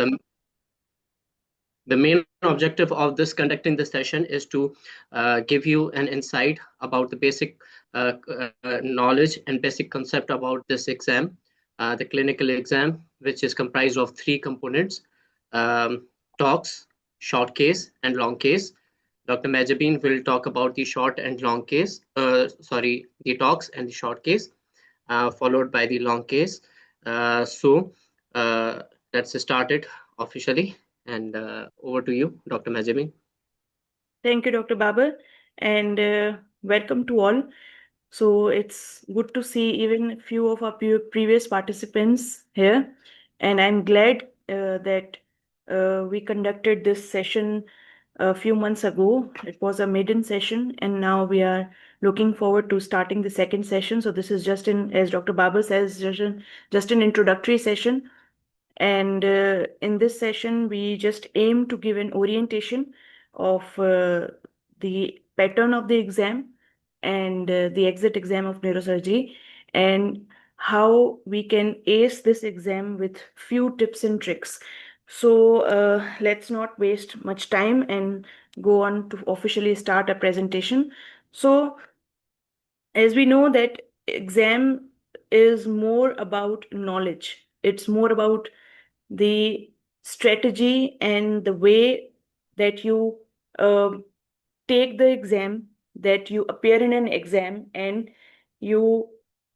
the the main objective of this conducting this session is to give you an insight about the basic knowledge and basic concept about this exam, the clinical exam, which is comprised of three components: um, talks, short case, and long case. Dr. Majabin will talk about the short and long case, the talks and the short case, followed by the long case. So let's start it officially. And over to you, Dr. Majabin. Thank you, Dr. Babar, and welcome to all. So it's good to see even a few of our previous participants here, and I'm glad that we conducted this session a few months ago. It was a maiden session, and now we are looking forward to starting the second session. So this is just as Dr. Babar says, just an introductory session. And in this session, we just aim to give an orientation of the pattern of the exam and the exit exam of neurosurgery, and how we can ace this exam with few tips and tricks. So let's not waste much time and go on to officially start a presentation. So as we know that exam is more about knowledge. It's more about the strategy and the way that you uh, take the exam, that you appear in an exam, and you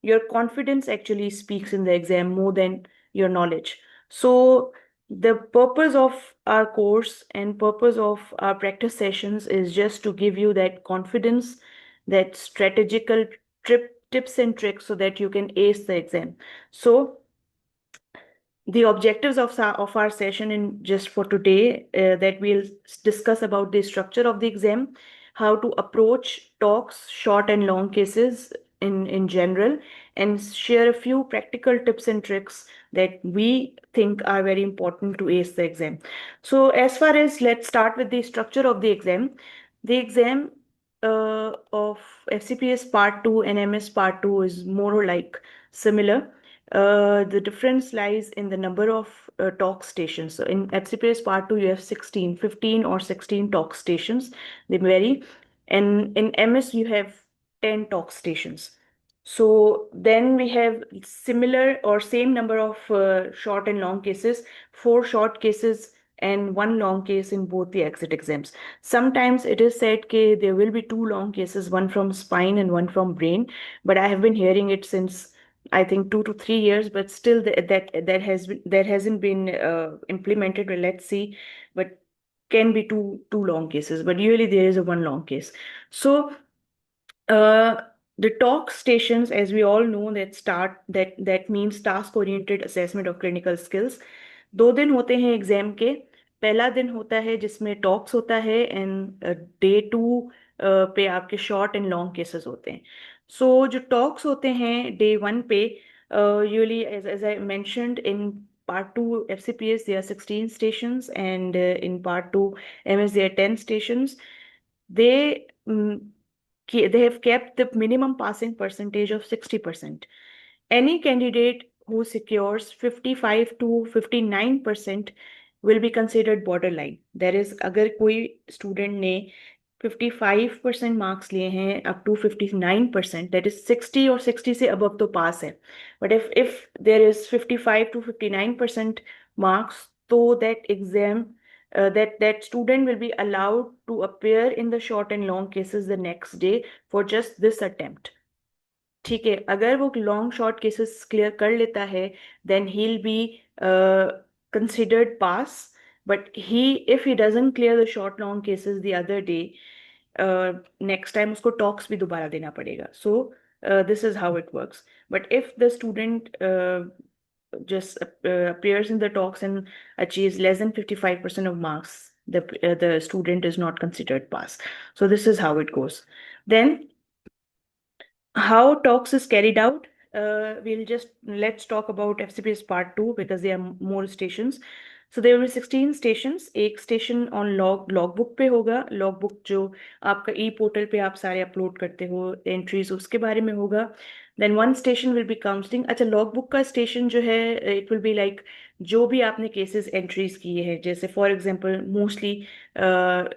your confidence actually speaks in the exam more than your knowledge. So the purpose of our course and purpose of our practice sessions is just to give you that confidence, that strategical tips and tricks so that you can ace the exam. So the objectives of our session in just for today, that we'll discuss about the structure of the exam, how to approach talks, short and long cases in general, and share a few practical tips and tricks that we think are very important to ace the exam. So as far as, let's start with the structure of the exam. The exam of FCPS Part 2 and MS Part 2 is more or like similar. The difference lies in the number of talk stations. So in FCPS Part 2, you have 16, 15 or 16 talk stations. They vary. And in MS, you have 10 talk stations. So then we have similar or same number of short and long cases, 4 short cases and 1 long case in both the exit exams. Sometimes it is said that there will be 2 long cases, one from spine and one from brain, but I have been hearing it since I think 2 to 3 years, but still that hasn't been implemented. Well, let's see, but can be two long cases, but usually there is a 1 long case. So uh, the talk stations, as we all know, that means task oriented assessment of clinical skills. 2 दिन होते हैं exam के. पहला दिन होता है जिसमें talks होता है, एंड डे 2 पे आपके शॉर्ट एंड लॉन्ग केसेस होते हैं. सो जो टॉक्स होते हैं डे 1 पे, usually as I mentioned in Part 2 FCPS, there are 16 stations, and in Part 2 MS, there are 10 stations. They they have kept the minimum passing percentage of 60%. Any candidate who secures 55 to 59% will be considered borderline. That is, अगर कोई student ने 55% marks लिए हैं up to 59%, that is 60 or 60 से above तो pass है. But if there is 55 to 59% marks, तो that exam that student will be allowed to appear in the short and long cases the next day for just this attempt. ठीक है, अगर वो long short cases clear कर लेता है, then he'll be considered pass. But if he doesn't clear the short long cases the other day, next time उसको talks भी दोबारा देना पड़ेगा. So this is how it works. But if the student just appears in the talks and achieves less than 55% of marks, the student is not considered pass. So this is how it goes. Then how talks is carried out. Let's talk about FCPS Part 2 because there are more stations. So there will be 16 stations. एक station on logbook पे होगा. Logbook जो आपका portal पे आप सारे upload करते हो एंट्रीज, उसके बारे में होगा. Then 1 station will be counselling. अच्छा, लॉगबुक का स्टेशन जो है, इट विल बी लाइक जो भी आपने केसेस एंट्रीज किए हैं, जैसे for example mostly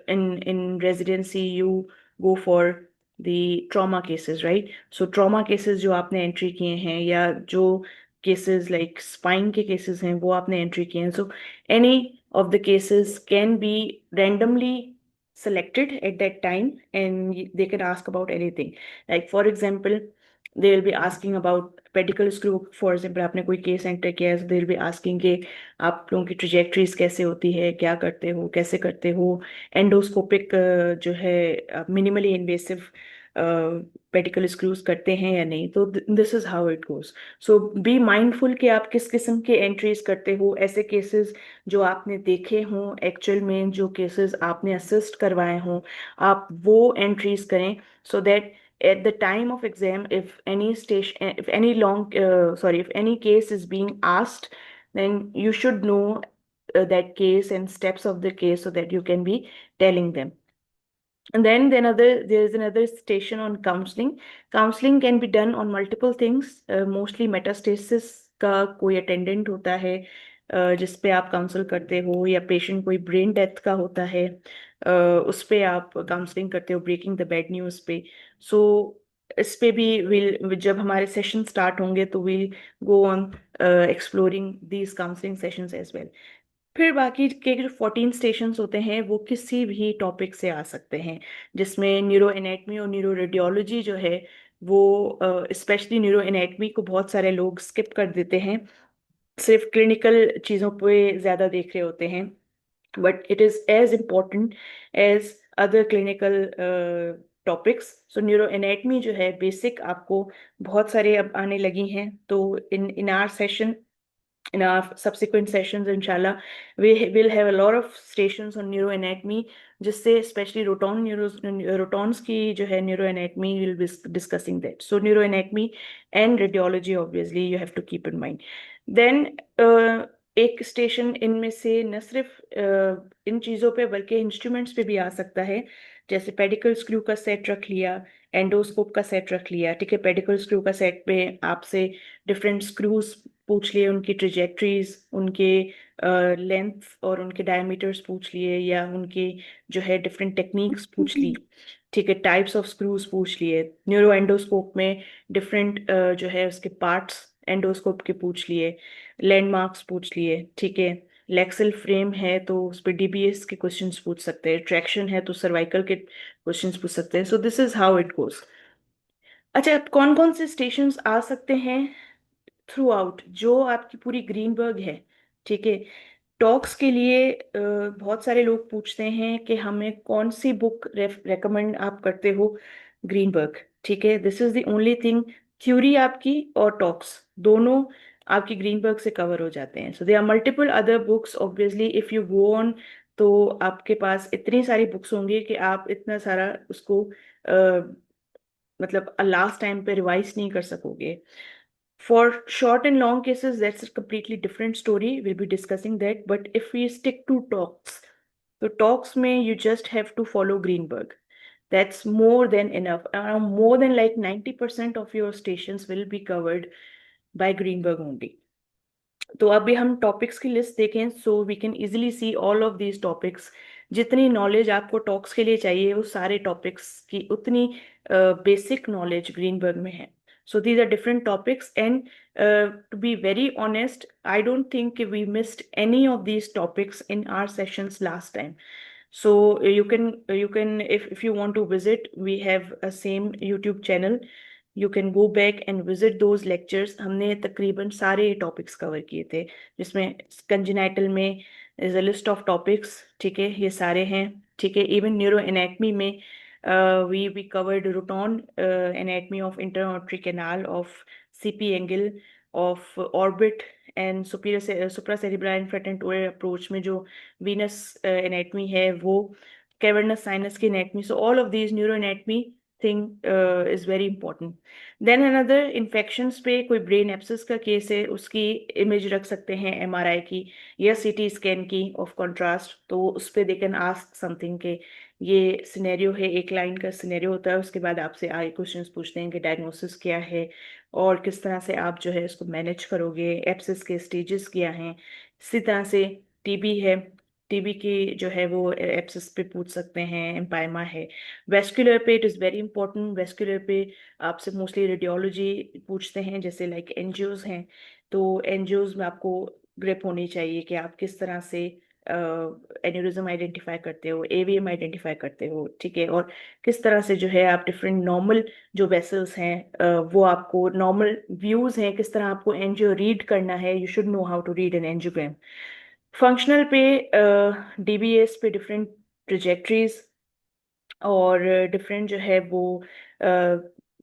in in residency you go for the trauma cases, right? So trauma cases जो आपने एंट्री किए हैं, या जो केसेस लाइक स्पाइन के केसेस हैं वो आपने एंट्री किए हैं, so any of the cases can be randomly selected at that time, and they can ask about anything. Like for example, they will be asking about pedicle screw. For example, आपने कोई case enter किया है, so they will be asking कि आप लोगों की trajectories कैसे होती है, क्या करते हो, कैसे करते हो, एंडोस्कोपिक जो है मिनिमली इन्वेसिव पेडिकल स्क्रूज करते हैं या नहीं। तो this is how it goes. So be mindful कि आप किस किस्म के एंट्रीज करते हो। ऐसे केसेस जो आपने देखे हों एक्चुअल में, जो केसेस आपने असिस्ट करवाए हों, आप वो एंट्रीज करें, so that at the time of exam, if any station, if any long sorry, if any case is being asked, then you should know that case and steps of the case, so that you can be telling them. And then there's another station on counseling. Counseling can be done on multiple things. Mostly metastasis का कोई attendant होता है जिस पे आप counsel करते हो, या पेशेंट कोई ब्रेन डेथ का होता है उस पे आप काउंसलिंग करते हो, ब्रेकिंग द बैड न्यूज़ पे। सो इस पे भी विल, जब हमारे सेशन स्टार्ट होंगे तो will go on exploring these counselling sessions as well. फिर बाकी के जो 14 स्टेशंस होते हैं वो किसी भी टॉपिक से आ सकते हैं, जिसमें न्यूरो एनेटमी और न्यूरो रेडियोलॉजी जो है वो, स्पेशली न्यूरो एनेटमी को बहुत सारे लोग स्किप कर देते हैं, सिर्फ क्लिनिकल चीज़ों पे ज़्यादा देख रहे होते हैं, but it is as important as other clinical topics. So neuroanatomy जो है बेसिक आपको बहुत सारे अब आने लगी हैं, तो in our session, in our subsequent sessions, inshallah, we will have a lot of stations on neuroanatomy, जिससे especially rotons की जो है neuroanatomy, we'll be discussing that. So neuroanatomy and radiology obviously you have to keep in mind. Then एक station इनमें से न सिर्फ इन चीज़ों पे बल्कि इंस्ट्रूमेंट्स पे भी आ सकता है, जैसे पेडिकल स्क्रू का सेट रख लिया, एंडोस्कोप का सेट रख लिया, ठीक है। पेडिकल स्क्रू का सेट पे आपसे डिफरेंट स्क्रूज पूछ लिए, उनकी ट्रेजेक्टरीज, उनके लेंथ और उनके डायमीटर्स पूछ लिए, या उनके जो है डिफरेंट टेक्निक्स पूछ ली, ठीक है। टाइप्स ऑफ स्क्रूज पूछ लिए। न्यूरो एंडोस्कोप में डिफरेंट जो है उसके पार्ट्स एंडोस्कोप के पूछ लिए, लैंडमार्क्स पूछ लिए, ठीक है। लेक्सल फ्रेम है तो उस पर डीबीएस के क्वेश्चंस पूछ सकते हैं, ट्रैक्शन है तो सर्वाइकल के क्वेश्चंस पूछ सकते हैं। So this is how it goes. अच्छा, कौन कौन से स्टेशंस आ सकते हैं थ्रू आउट? जो आपकी पूरी ग्रीनबर्ग है, ठीक है। टॉक्स के लिए बहुत सारे लोग पूछते हैं कि हमें कौन सी बुक रेकमेंड आप करते हो ग्रीनबर्ग, ठीक है। This is the only thing, theory आपकी और टॉक्स दोनों आपकी ग्रीनबर्ग से कवर हो जाते हैं। So they are multiple other books obviously, if you go on, तो आपके पास इतनी सारी बुक्स होंगी कि आप इतना सारा उसको मतलब लास्ट टाइम पे रिवाइज नहीं कर सकोगे। For short and long cases, that's a completely different story. We'll be discussing that. But if we stick to talks, so talks may you just have to follow Greenberg. That's more than enough. More than like 90% of your stations will be covered by Greenberg only. तो अभी हम topics की list देखें, so we can easily see all of these topics. जितनी knowledge आपको TOACS के लिए चाहिए वो सारे टॉपिक्स की उतनी बेसिक नॉलेज ग्रीनबर्ग में है। So these are different topics, and to be very honest, I don't think we missed any of these topics in our sessions last time. So you can if you want to visit, we have a same YouTube channel. You can go back and visit those lectures. हमने तकरीबन सारे topics cover किए थे, जिसमें congenital में is a list of topics, ठीक है, ये सारे हैं, ठीक है। इवन न्यूरो एनेटमी में we covered roton anatomy of interaortic canal, of CP angle, of orbit and supracerebral infratentorial approach में जो venous anatomy है वो, cavernous sinus की anatomy. So all of these neuroanatomy thing is very important. Then another infections पे कोई brain abscess का case है, उसकी इमेज रख सकते हैं एमआरआई की या सीटी स्कैन की ऑफ कंट्रास्ट, तो उस पे दे कैन आस्क समथिंग के ये सिनेरियो है, एक लाइन का सिनेरियो होता है, उसके बाद आपसे आगे क्वेश्चंस पूछते हैं कि डायग्नोसिस क्या है और किस तरह से आप जो है इसको मैनेज करोगे, एब्सिस के स्टेजेस क्या हैं। इसी तरह से टीबी है, टीबी की जो है वो एब्सिस पे पूछ सकते हैं, एम्पायमा है। वेस्कुलर पे it is very important, vascular पे आपसे मोस्टली रेडियोलॉजी पूछते हैं, जैसे लाइक एनजीओज हैं, तो एनजीओज में आपको ग्रिप होनी चाहिए कि आप किस तरह से एन्यूरिज्म आइडेंटिफाई करते हो, एवीएम आइडेंटिफाई करते हो, ठीक है, और किस तरह से जो है आप डिफरेंट नॉर्मल जो वेसल्स हैं वो आपको नॉर्मल व्यूज हैं, किस तरह आपको एनजीओ रीड करना है, you should know how to read an angiogram. Functional पे डीबीएस पे डिफरेंट ट्रिजेक्टरीज और डिफरेंट जो है वो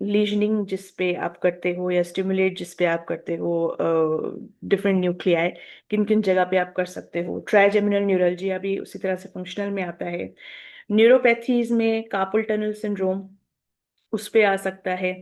लीजनिंग जिस पे आप करते हो या स्टिमुलेट जिस पे आप करते हो, डिफरेंट न्यूक्लियाई किन किन जगह पे आप कर सकते हो। ट्राइजेमिनल न्यूरल्जिया भी उसी तरह से फंक्शनल में आता है। न्यूरोपैथीज में कार्पल टनल सिंड्रोम उस पे आ सकता है,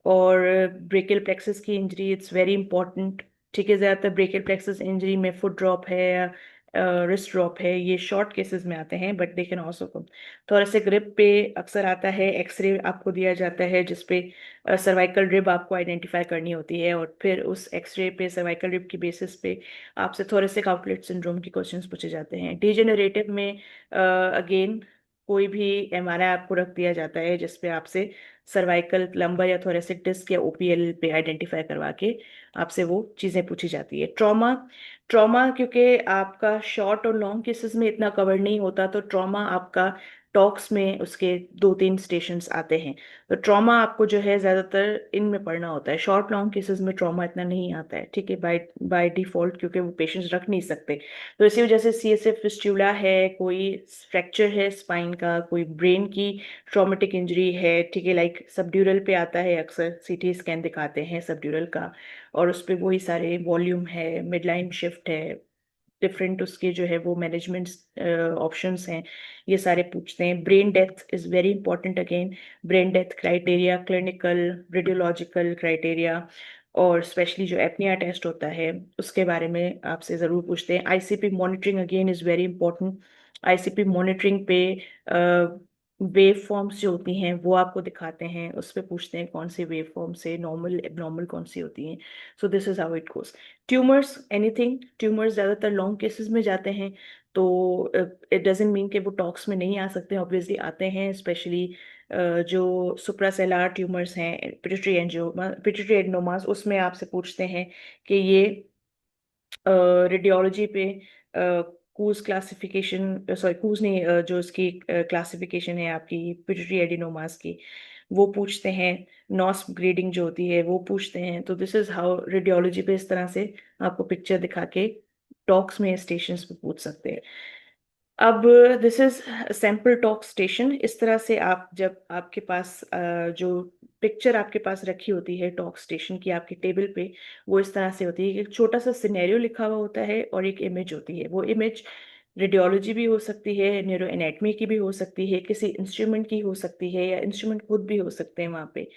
और ब्रेकियल प्लेक्सस की इंजरी इट्स वेरी इंपॉर्टेंट, ठीक है, ज्यादातर ब्रेकियल प्लेक्सस इंजरी में फुट ड्रॉप है या रिस्ट ड्रॉप है, ये शॉर्ट केसेस में आते हैं, but they can also come. Thoracic rib पे अक्सर आता है, एक्सरे आपको दिया जाता है जिसपे सर्वाइकल रिब आपको आइडेंटिफाई करनी होती है, और फिर उस एक्सरे पे सर्वाइकल रिब की बेसिस पे आपसे थोरेसिक आउटलेट सिंड्रोम के क्वेश्चंस पूछे जाते हैं। डिजेनरेटिव में अगेन कोई भी एमआरआई आपको रख दिया जाता है जिसपे आपसे सर्वाइकल लंबर या थोरेसिक डिस्क या ओपीएल पे आइडेंटिफाई करवा के आपसे वो चीजें पूछी जाती है। ट्रॉमा, ट्रॉमा क्योंकि आपका शॉर्ट और लॉन्ग केसेस में इतना कवर नहीं होता, तो ट्रॉमा आपका टॉक्स में उसके 2-3 स्टेशंस आते हैं, तो ट्रॉमा आपको जो है ज्यादातर इनमें पढ़ना होता है। शॉर्ट लॉन्ग केसेस में ट्रॉमा इतना नहीं आता है, ठीक है, बाय बाय डिफॉल्ट, क्योंकि वो पेशेंट्स रख नहीं सकते। तो इसी वजह से सीएसएफ फिस्टुला है, कोई फ्रैक्चर है स्पाइन का, कोई ब्रेन की ट्रॉमेटिक इंजरी है, ठीक है, लाइक सबड्यूरल पे आता है, अक्सर सीटी स्कैन दिखाते हैं सबड्यूरल का, और उस पे वही सारे वॉल्यूम है, मिडलाइन शिफ्ट है, डिफरेंट उसके जो है वो मैनेजमेंट ऑप्शंस हैं, ये सारे पूछते हैं। Brain death is very important again, brain death criteria, clinical radiological criteria, और स्पेशली जो एपनिया टेस्ट होता है उसके बारे में आपसे ज़रूर पूछते हैं। ICP monitoring again is very important. ICP monitoring पे वेव फॉर्म्स जो होती हैं वो आपको दिखाते हैं, उस पे पूछते हैं कौन से वेव फॉर्म से नॉर्मल एबनॉर्मल कौन सी होती हैं। So this is how it goes. Tumours, anything, tumours ज़्यादातर लॉन्ग केसेस में जाते हैं, तो इट डजेंट मीन कि वो टॉक्स में नहीं आ सकते, ऑब्वियसली आते हैं, स्पेशली जो सुप्रासेलर ट्यूमर्स हैं, पिट्यूटरी एंजियोमा, पिट्यूटरी एडेनोमास, उसमें आपसे पूछते हैं कि ये रेडियोलॉजी पे कूज क्लासिफिकेशन, सॉरी कूज नहीं, जो इसकी क्लासिफिकेशन है आपकी पिट्यूटरी एडिनोमास की, वो पूछते हैं। नॉस ग्रेडिंग जो होती है वो पूछते हैं। तो दिस इज हाउ रेडियोलॉजी पे इस तरह से आपको पिक्चर दिखा के टॉक्स में स्टेशंस पे पूछ सकते हैं। अब this is sample talk station, इस तरह से आप जब आपके पास जो पिक्चर आपके पास रखी होती है टॉक स्टेशन की आपके टेबल पे, वो इस तरह से होती है कि एक छोटा सा सिनेरियो लिखा हुआ होता है और एक इमेज होती है। वो इमेज रेडियोलॉजी भी हो सकती है, न्यूरो एनाटमी की भी हो सकती है, किसी इंस्ट्रूमेंट की हो सकती है, या इंस्ट्रूमेंट खुद भी हो सकते हैं वहाँ पे,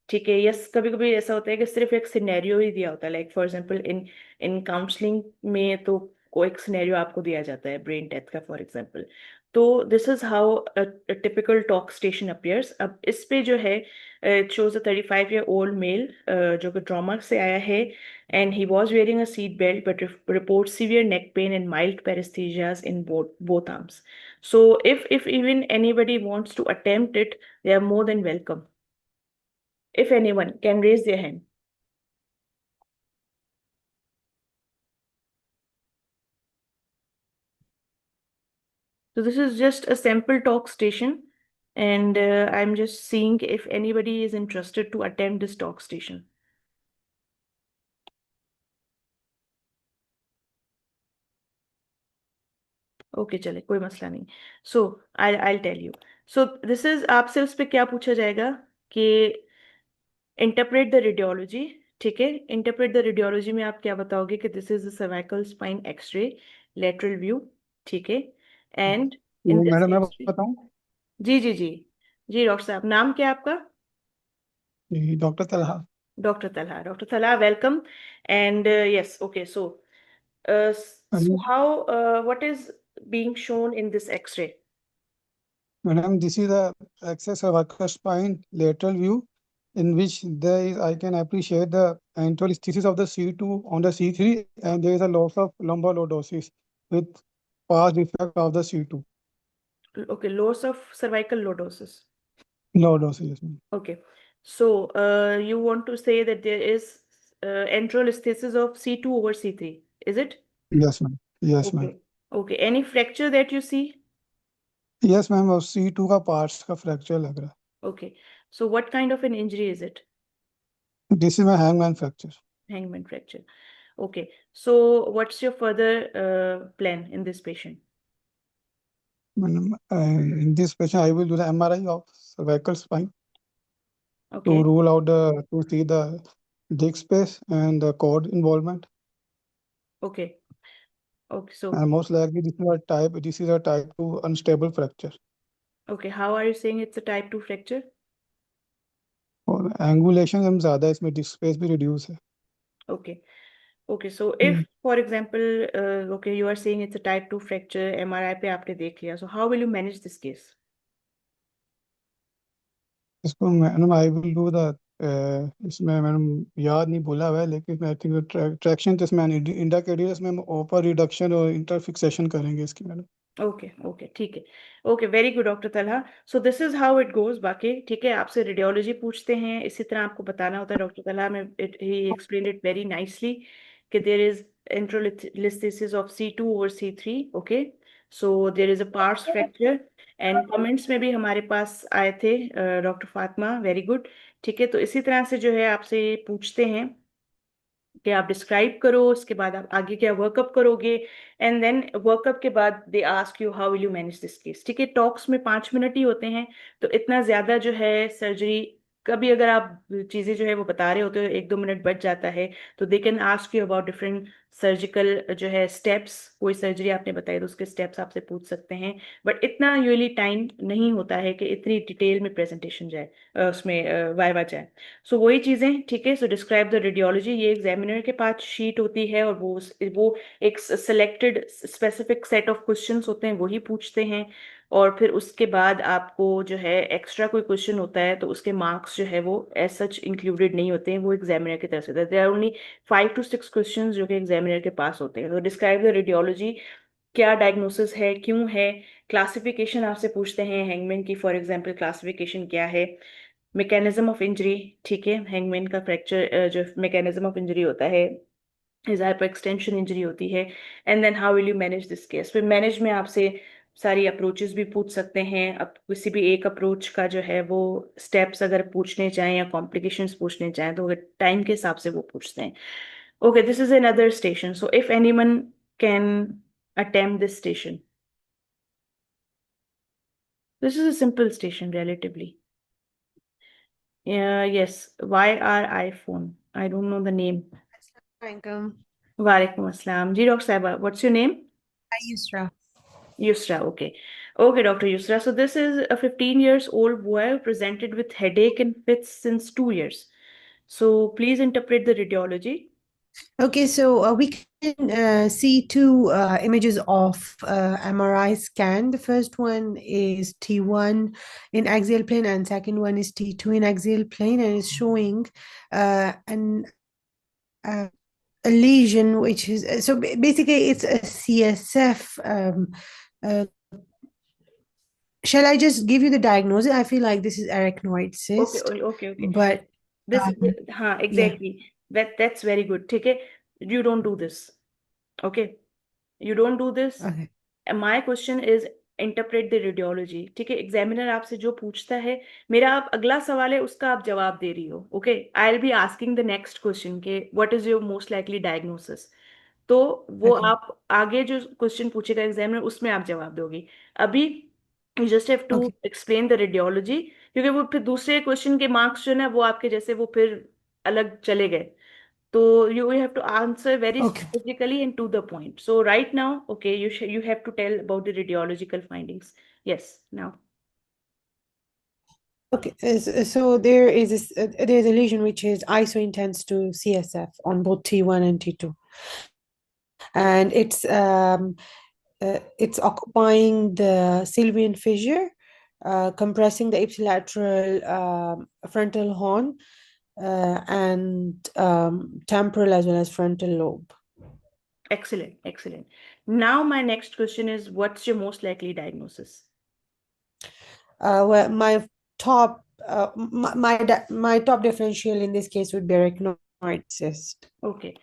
ठीक है। यस, कभी कभी ऐसा होता है कि सिर्फ एक सिनेरियो ही दिया होता है, like for example in in counselling में तो कोई एक सिनेरियो आपको दिया जाता है ब्रेन डेथ का फॉर एग्जांपल। तो this is how typical talk station appears. अब इस पे जो है it shows a 35-year-old mail जो कि ट्रॉमा से आया है, and he was wearing a seat belt but report severe neck pain and mild paresthesias in both arms. So if even anybody wants to attempt it, they are more than welcome. If anyone can raise their hand. So this is just a sample talk station, and I'm just seeing if anybody is interested to attend this talk station. Okay, चले, कोई मसला नहीं। So I tell you. So this is, आपसे उस पे क्या पूछा जाएगा कि इंटरप्रेट द रेडियोलॉजी, ठीक है। इंटरप्रेट द रेडियोलॉजी में आप क्या बताओगे कि this is the cervical spine X-ray lateral view, ठीक है, एंड इन वो दिस मैडम मैं एक्सरे। बताऊं। जी जी जी। जी डॉक्टर साहब, नाम क्या है आपका? Dr. Talha. Dr. Talha. Dr. Talha, welcome. And yes, okay. So And what is being shown in this X-ray? Madam, this is the axis of worker spine lateral view, in which I can appreciate the anterolisthesis of the C2 on the C3, and there is a loss of lumbar lordosis with past defect of the C2. Okay, loss of cervical lordosis. Lordosis, yes, ma'am. Okay. So you want to say that there is anterolisthesis of C2 over C3, is it? Yes, ma'am. Yes, ma'am. Okay. Okay. Any fracture that you see? Yes, ma'am, और C2 का parts का fracture लग रहा Okay. So what kind of an injury is it? है. This is my hangman fracture. Hangman fracture. Okay. So what's your further plan in this patient? Madam, in this patient, I will do the MRI of cervical spine to Okay. rule out to see the disc space and the cord involvement. Okay. Okay. So, And most likely this is a type 2 unstable fracture. okay. How are you saying it's a type 2 fracture? और angulation हम ज़्यादा है, इसमें disc space भी reduce है. Okay. Okay. So if, for example, okay, you are saying it's a type 2 fracture, MRI पे आपने देख लिया. So how will you manage this case? इसको madam I will do the इसमें मैडम याद नहीं भूला हुआ है, लेकिन आई थिंक ट्रैक्शन तो इसमें इंडाकेटिव इसमें हम ओपर रिडक्शन और इंटरफिक्सेशन करेंगे इसकी मैडम. ओके ओके ठीक है. Okay very good doctor Talha. So this is how it goes. बाकी ठीक है, आपसे रेडियोलॉजी पूछते हैं, इसी तरह आपको बताना होता है. डॉक्टर तलहा में ही एक्सप्लेन इट वेरी नाइसली कि there is anterolisthesis of C2 over C3. Okay. So there is a pars fracture. And comments में भी हमारे पास आए थे डॉक्टर फातिमा. Very good. ठीक है, तो इसी तरह से जो है आपसे पूछते हैं कि आप डिस्क्राइब करो, उसके बाद आप आगे क्या वर्कअप करोगे, एंड देन वर्कअप के बाद they ask you how will you manage this case. ठीक है, टॉक्स में 5 मिनट ही होते हैं, तो इतना ज्यादा जो है सर्जरी, कभी अगर आप चीजें जो है वो बता रहे होते हो 1-2 मिनट बच जाता है, तो they can ask you about different surgical जो है स्टेप्स. कोई सर्जरी आपने बताई तो उसके स्टेप्स आपसे पूछ सकते हैं, बट इतना यूजली टाइम नहीं होता है कि इतनी डिटेल में प्रेजेंटेशन जाए, उसमें वाइवा जाए. सो वही चीजें. ठीक है, सो डिस्क्राइब द रेडियोलॉजी, ये एग्जामिनर के पास शीट होती है, और वो एक selected specific set of questions होते हैं, वही पूछते हैं. और फिर उसके बाद आपको जो है एक्स्ट्रा कोई क्वेश्चन होता है तो उसके मार्क्स जो है वो एज सच इंक्लूडेड नहीं होते हैं, वो एग्जामिनर की तरफ से. There are only 5 to 6 question जो कि एग्जामिनर के पास होते हैं. तो डिस्क्राइब द रेडियोलॉजी, क्या डायग्नोसिस है, क्यों है. क्लासिफिकेशन आपसे पूछते हैं हैंगमैन की, फॉर एग्जांपल क्लासिफिकेशन क्या है. Mechanism of injury. ठीक है, हैंगमैन का फ्रैक्चर जो मैकेनिज्म ऑफ इंजरी होता है, इज हाइपर एक्सटेंशन इंजरी होती है. And then how will you manage this case. फिर मैनेज में आपसे सारी अप्रोचेस भी पूछ सकते हैं. अब किसी भी एक अप्रोच का जो है वो स्टेप्स अगर पूछने चाहें या कॉम्प्लिकेशंस पूछने चाहें तो टाइम के हिसाब से वो पूछते हैं. Okay, this is another station. So if anyone can attempt this station. This is a simple station relatively. Yes, YR iPhone. I don't know the name. Assalamualaikum. Walaikum Assalam. Ji, Dr. Saiba, what's your name? Yusra. Yusra, okay. Okay, Dr. Yusra. So this is a 15 years old boy presented with headache and fits since 2 years. So please interpret the radiology. Okay, so we can see two images of MRI scan. The first one is T1 in axial plane, and second one is T2 in axial plane, and it's showing an a lesion, which is so basically it's a CSF. Uh, shall I just give you the diagnosis? I feel like this is arachnoid cyst, Okay. but This, yeah. exactly. That's very good. ठीक है, you don't do this. Okay, you don't do this. Okay. And my question is interpret the radiology. ठीक है, examiner आपसे जो पूछता है, मेरा आप अगला सवाल है उसका आप जवाब दे रही हो. Okay, I will be asking the next question के what is your most likely diagnosis. तो वो Okay. आप आगे जो क्वेश्चन पूछेगा एग्जामिनर उसमें आप जवाब दोगी. अभी you just have to Okay. Explain the radiology, क्योंकि वो फिर दूसरे क्वेश्चन के मार्क्स जो है ना वो आपके जैसे वो फिर अलग चले गए. तो you have to answer very Okay. specifically and to the point. So right now, okay, you have to tell about the radiological findings. Yes, now. Okay, so there is there's a lesion which is iso-intense to CSF on both T1 and T2, and it's occupying the sylvian fissure, compressing the ipsilateral frontal horn, and temporal as well as frontal lobe. Excellent, excellent. Now my next question is, what's your most likely diagnosis? Well, my top my top differential in this case would be arachnoid cyst. Okay,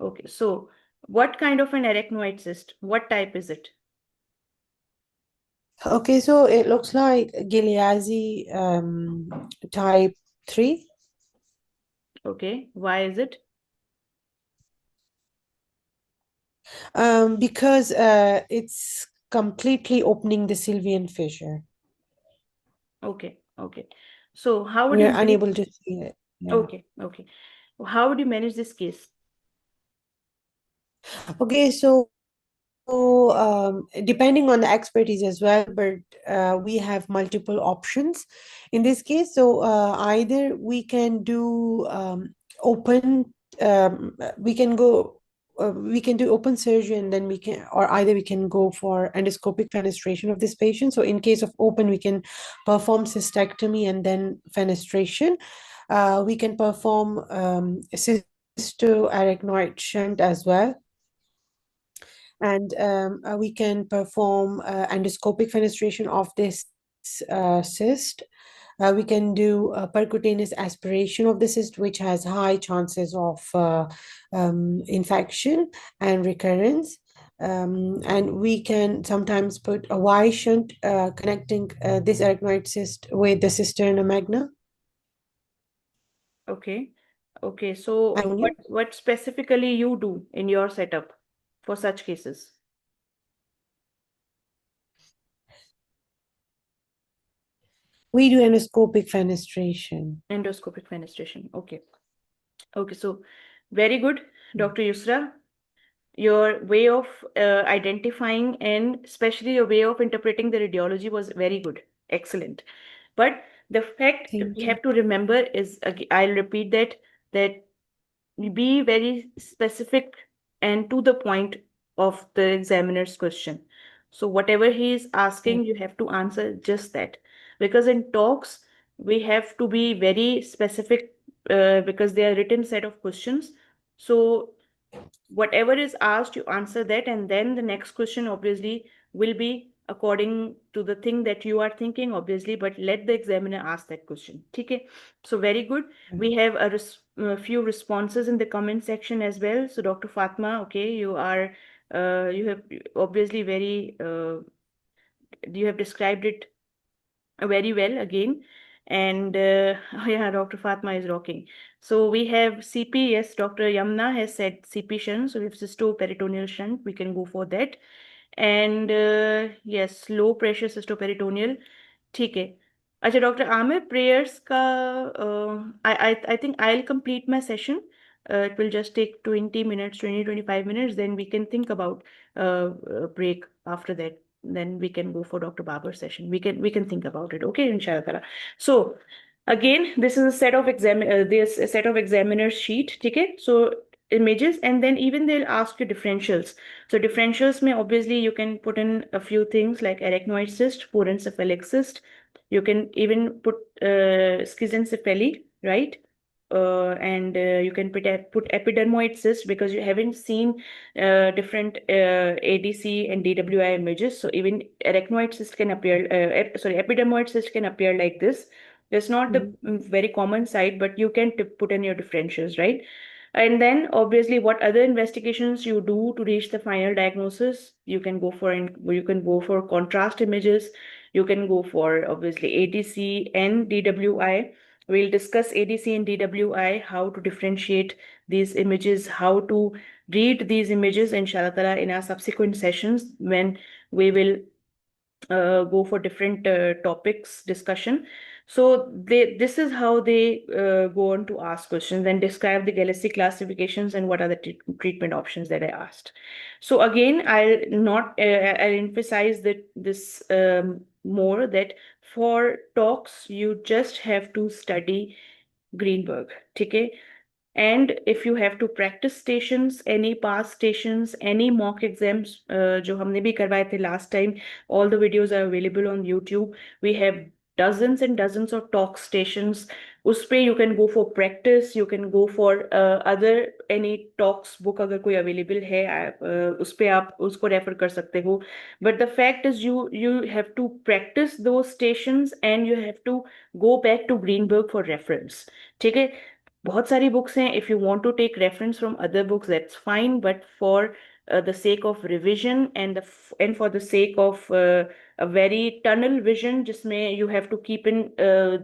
okay. So what kind of an arachnoid cyst? What type is it? Okay, so it looks like Gileazi type 3. Okay, why is it? Because it's completely opening the sylvian fissure. Okay, okay. So how would We're you manage? unable to see it. Yeah. Okay, okay. How would you manage this case? Okay, so depending on the expertise as well, but we have multiple options in this case. So either we can do open, we can go, we can do open surgery, and then we can, or either we can go for endoscopic fenestration of this patient. So in case of open, we can perform cystectomy and then fenestration. We can perform cystoarachnoid shunt as well, and we can perform endoscopic fenestration of this cyst. We can do percutaneous aspiration of the cyst, which has high chances of infection and recurrence. And we can sometimes put a Y shunt connecting this arachnoid cyst with the cisterna magna. Okay, okay. So And you? what specifically you do in your setup for such cases? We do endoscopic fenestration. Endoscopic fenestration. Okay. Okay, so very good, Dr. Yusra. Your way of identifying and especially your way of interpreting the radiology was very good. Excellent. But the fact Thank we you. have to remember is, I'll repeat that be very specific and to the point of the examiner's question. So whatever he is asking, you have to answer just that. Because in talks, we have to be very specific because they are written set of questions. So whatever is asked, you answer that, and then the next question obviously will be according to the thing that you are thinking, obviously, but let the examiner ask that question. Okay, so very good. We have a few responses in the comment section as well. So Dr. Fatma, okay, you are you have obviously very you have described it very well again. And oh yeah, Dr. Fatma is rocking. So we have CP. Yes, Dr. Yamna has said CP shunt. So we have cystoperitoneal shunt. We can go for that. And yes, low pressure cystoperitoneal. ठीक है. अच्छा doctor Aamir prayers का I think I'll complete my session. It will just take 20 minutes, 25 minutes. Then we can think about a break after that. Then we can go for Dr. Babar's session. We can think about it. Okay, inshallah. So again, this is a set of this a set of examiner sheet. Okay, so images, and then even they'll ask you differentials. So differentials may obviously you can put in a few things like arachnoid cyst, porencephalic cyst. You can even put schizencephaly, right? And you can put epidermoid cyst because you haven't seen different ADC and DWI images. So even arachnoid cyst can appear, epidermoid cyst can appear like this. It's not the very common site, but you can put in your differentials, right? And then obviously what other investigations you do to reach the final diagnosis, you can go for contrast images, you can go for obviously ADC and DWI. We'll discuss ADC and DWI, how to differentiate these images, how to read these images, inshallah ta'ala, in our subsequent sessions when we will go for different topics discussion. So this is how they go on to ask questions and describe the Galaxy classifications and what are the treatment options that I asked. So again, I'll emphasize that more that for talks you just have to study Greenberg. ठीक है? And if you have to practice stations, any past stations, any mock exams, जो हमने भी करवाए थे last time, all the videos are available on YouTube. We have dozens and dozens of talk stations. उस पे you can go for practice, you can go for other any talks book अगर कोई available है, उस पे आप उसको refer कर सकते हो. But the fact is you have to practice those stations and you have to go back to Greenberg for reference. ठीक है? बहुत सारी बुक्स हैं. If you want to take reference from other books that's fine, but for the sake of revision and for the sake of a very tunnel vision जिसमें you have to keep in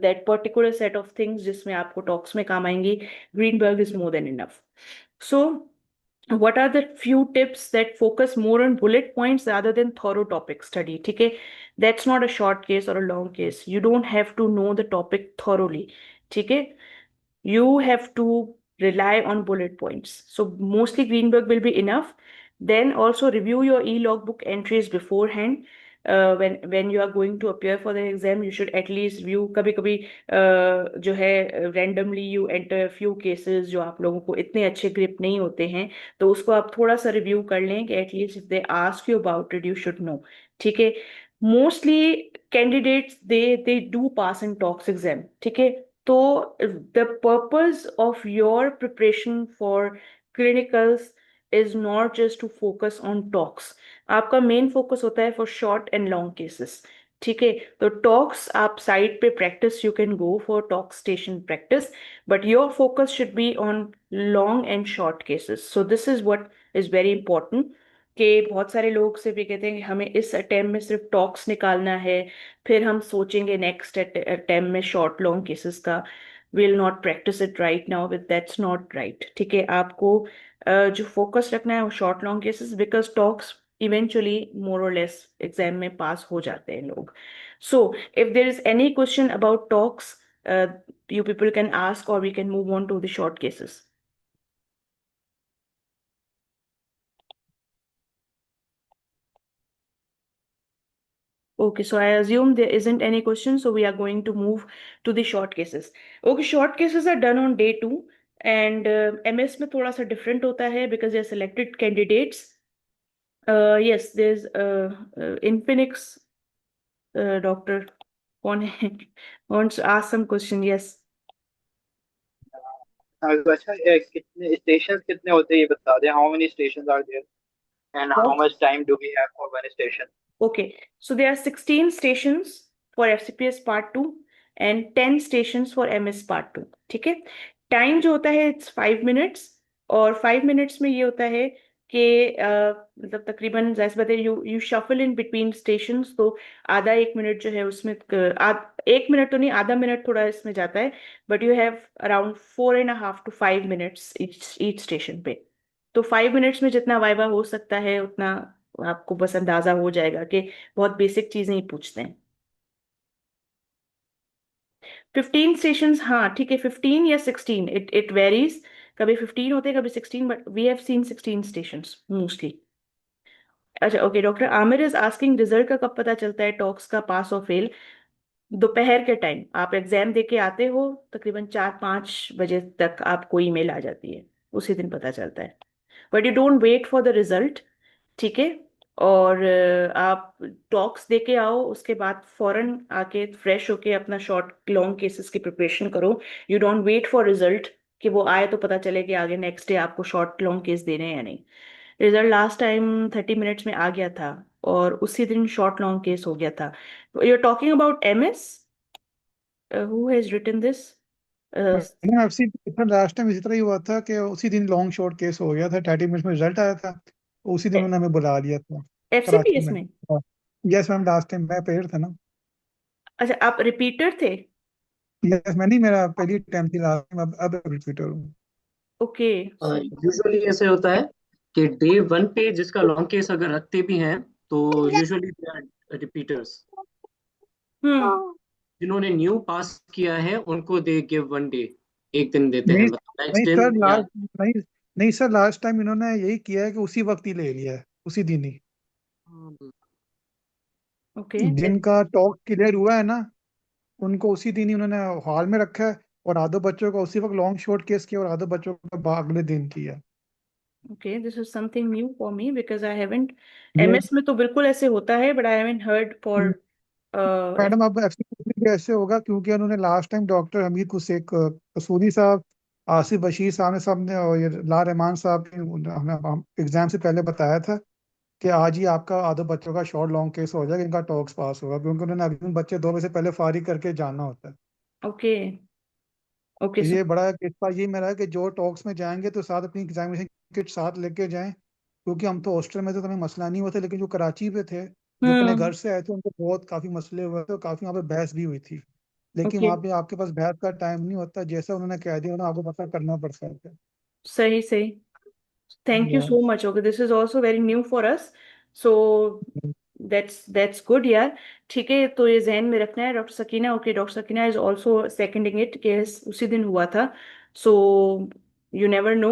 that particular set of things जिसमें आपको talks में काम आएंगी, Greenberg is more than enough. So what are the few tips that focus more on bullet points rather than thorough topic study? ठीक है? That's not a short case or a long case. You don't have to know the topic thoroughly. ठीक है? You have to rely on bullet points. So mostly Greenberg will be enough. Then also review your e-logbook entries beforehand. When you are going to appear for the exam, you should at least view. कभी कभी जो है randomly you enter a few cases जो आप लोगों को इतने अच्छे grip नहीं होते हैं, तो उसको आप थोड़ा सा review कर लें कि at least if they ask you about it, you should know. ठीक है? Mostly candidates they do pass in talks exam. ठीक है? तो the purpose of your preparation for clinicals is not just to focus on talks. आपका main focus होता है for short and long cases. ठीक है? तो टॉक्स आप साइड पे practice, you can go for talk station practice, but your focus should be on long and short cases. So this is what is very important. कि बहुत सारे लोग सिर्फ ये कहते हैं कि हमें इस अटेम्प्ट में सिर्फ टॉक्स निकालना है, फिर हम सोचेंगे नेक्स्ट अटेम्प्ट में शॉर्ट लॉन्ग केसेस का. Will not practice it right now, with that's not right. ठीक है? आपको जो फोकस रखना है वो short long cases, because talks eventually more और लेस एग्जाम में पास हो जाते हैं लोग. So if there is any question about talks, you people can ask or we can move on to the short cases. Okay, so I assume there isn't any question, so we are going to move to the short cases. Okay, short cases are done on day 2, and MS में थोड़ा सा different होता है because they are selected candidates. Yes, there's Infinix doctor कौन है wants to ask some question. Yes. अच्छा, कितने station कितने होते हैं ये बता दें. How many station are there and how much time do we have for one station? Okay, so there are 16 stations for FCPS Part 2 and 10 stations for MS Part 2. ठीक है? टाइम जो होता है इट्स 5 minutes, और 5 minutes में ये होता है कि मतलब तकरीबन जैसे बताइए you shuffle in between stations. तो आधा 1 मिनट जो है उसमें 1 मिनट तो नहीं, आधा मिनट थोड़ा इसमें जाता है, but you have around 4.5 to 5 minutes each station पे. तो 5 minutes में जितना वाइवा हो सकता है उतना आपको बस अंदाजा हो जाएगा कि बहुत बेसिक चीजें ही पूछते हैं. 15 स्टेशन, हाँ ठीक है, 15 या 16, इट वेरीज. कभी 15 होते हैं, कभी 16, but we have seen 16 station mostly. अच्छा, okay. Doctor Aamir is asking result का कब पता चलता है टॉक्स का, पास और फेल? दोपहर के टाइम आप एग्जाम दे के आते हो, तकरीबन 4-5 बजे तक आपको ईमेल आ जाती है, उसी दिन पता चलता है. But you don't wait for the result. ठीक है? और आप टॉक्स दे के आओ, उसके बाद फौरन आके फ्रेश होके अपना शॉर्ट लॉन्ग केसेस की प्रिपरेशन करो. You don't wait for result कि वो आए तो पता चले कि आगे नेक्स्ट डे आपको शॉर्ट लॉन्ग केस देने हैं या नहीं. रिजल्ट लास्ट टाइम 30 मिनट्स में आ गया था और उसी दिन शॉर्ट लॉन्ग केस हो गया था. You are talking about MS. Who has written this? Last time इसी तरह ही हुआ था कि उसी दिन लॉन्ग शॉर्ट केस हो गया था, 30 मिनट में रिजल्ट आया था, उसी दिन उन्होंने हमें बुला लिया था कराची FCPS में. में? यस मैम, लास्ट टाइम मैं पेयर था ना. अच्छा, आप रिपीटर थे? यस, मैं नहीं, मेरा पहली टाइम थी लास्ट टाइम, अब रिपीटर हूँ. ओके. यूजुअली ऐसे होता है कि डे 1 पे जिसका लॉन्ग केस अगर रखते भी हैं तो यूजुअली रिपीटर्स. जिन्होंने न्यू पास किया है उनको दे गिव 1 डे, एक दिन देते हैं, नहीं मतलब नहीं नेक्स्ट दिन सर, या. नहीं नहीं सर, लास्ट टाइम इन्होंने यही किया है कि उसी वक्त ही ले लिया है, उसी दिन ही. ओके जिनका टॉक क्लियर हुआ है ना, उनको उसी दिन ही उन्होंने हॉल में रखा है, और आधे बच्चों का उसी वक्त लॉन्ग शॉर्ट केस किया, और आधे बच्चों का अगले दिन किया। Okay, this is something new for me because I haven't, ये एमएस में तो बिल्कुल ऐसे होता है but I haven't heard for madam अब एक्चुअली ऐसे होगा, क्योंकि उन्होंने लास्ट टाइम डॉक्टर हमीद कुसैक कसूरी साहब, आसिफ बशीर साहब ने, सब ने, और ये ला रहमान साहब ने हमें एग्जाम से पहले बताया था कि आज ही आपका आधे बच्चों का शॉर्ट लॉन्ग केस हो जाएगा, इनका टॉक्स पास होगा, क्योंकि उन्होंने अभी बच्चे 2 बजे से पहले फारिग करके जाना होता है। ओके ओके तो सो ये बड़ा इस बार ये मेरा है कि जो टॉक्स में जाएंगे तो साथ अपनी एग्जामिनेशन किट साथ लेके जाएं, क्योंकि हम तो हॉस्टल में थे तो हमें मसला नहीं हुआ था, लेकिन जो कराची पे थे, जो अपने घर से आए थे, उनको बहुत काफी मसले हुए थे, और काफी वहाँ पे बहस भी हुई थी। लेकिन ओके वहाँ पे आपके पास बहस का टाइम नहीं होता, जैसा उन्होंने कह दिया उन्हें आपको पता करना पड़ता है। सही सही, thank you या so much. Okay, this is also very new for us. So that's good यार। ठीक है, तो ये जहन में रखना है doctor Sakina. Okay, doctor Sakina is also seconding it, case उसी दिन हुआ था। So you never know,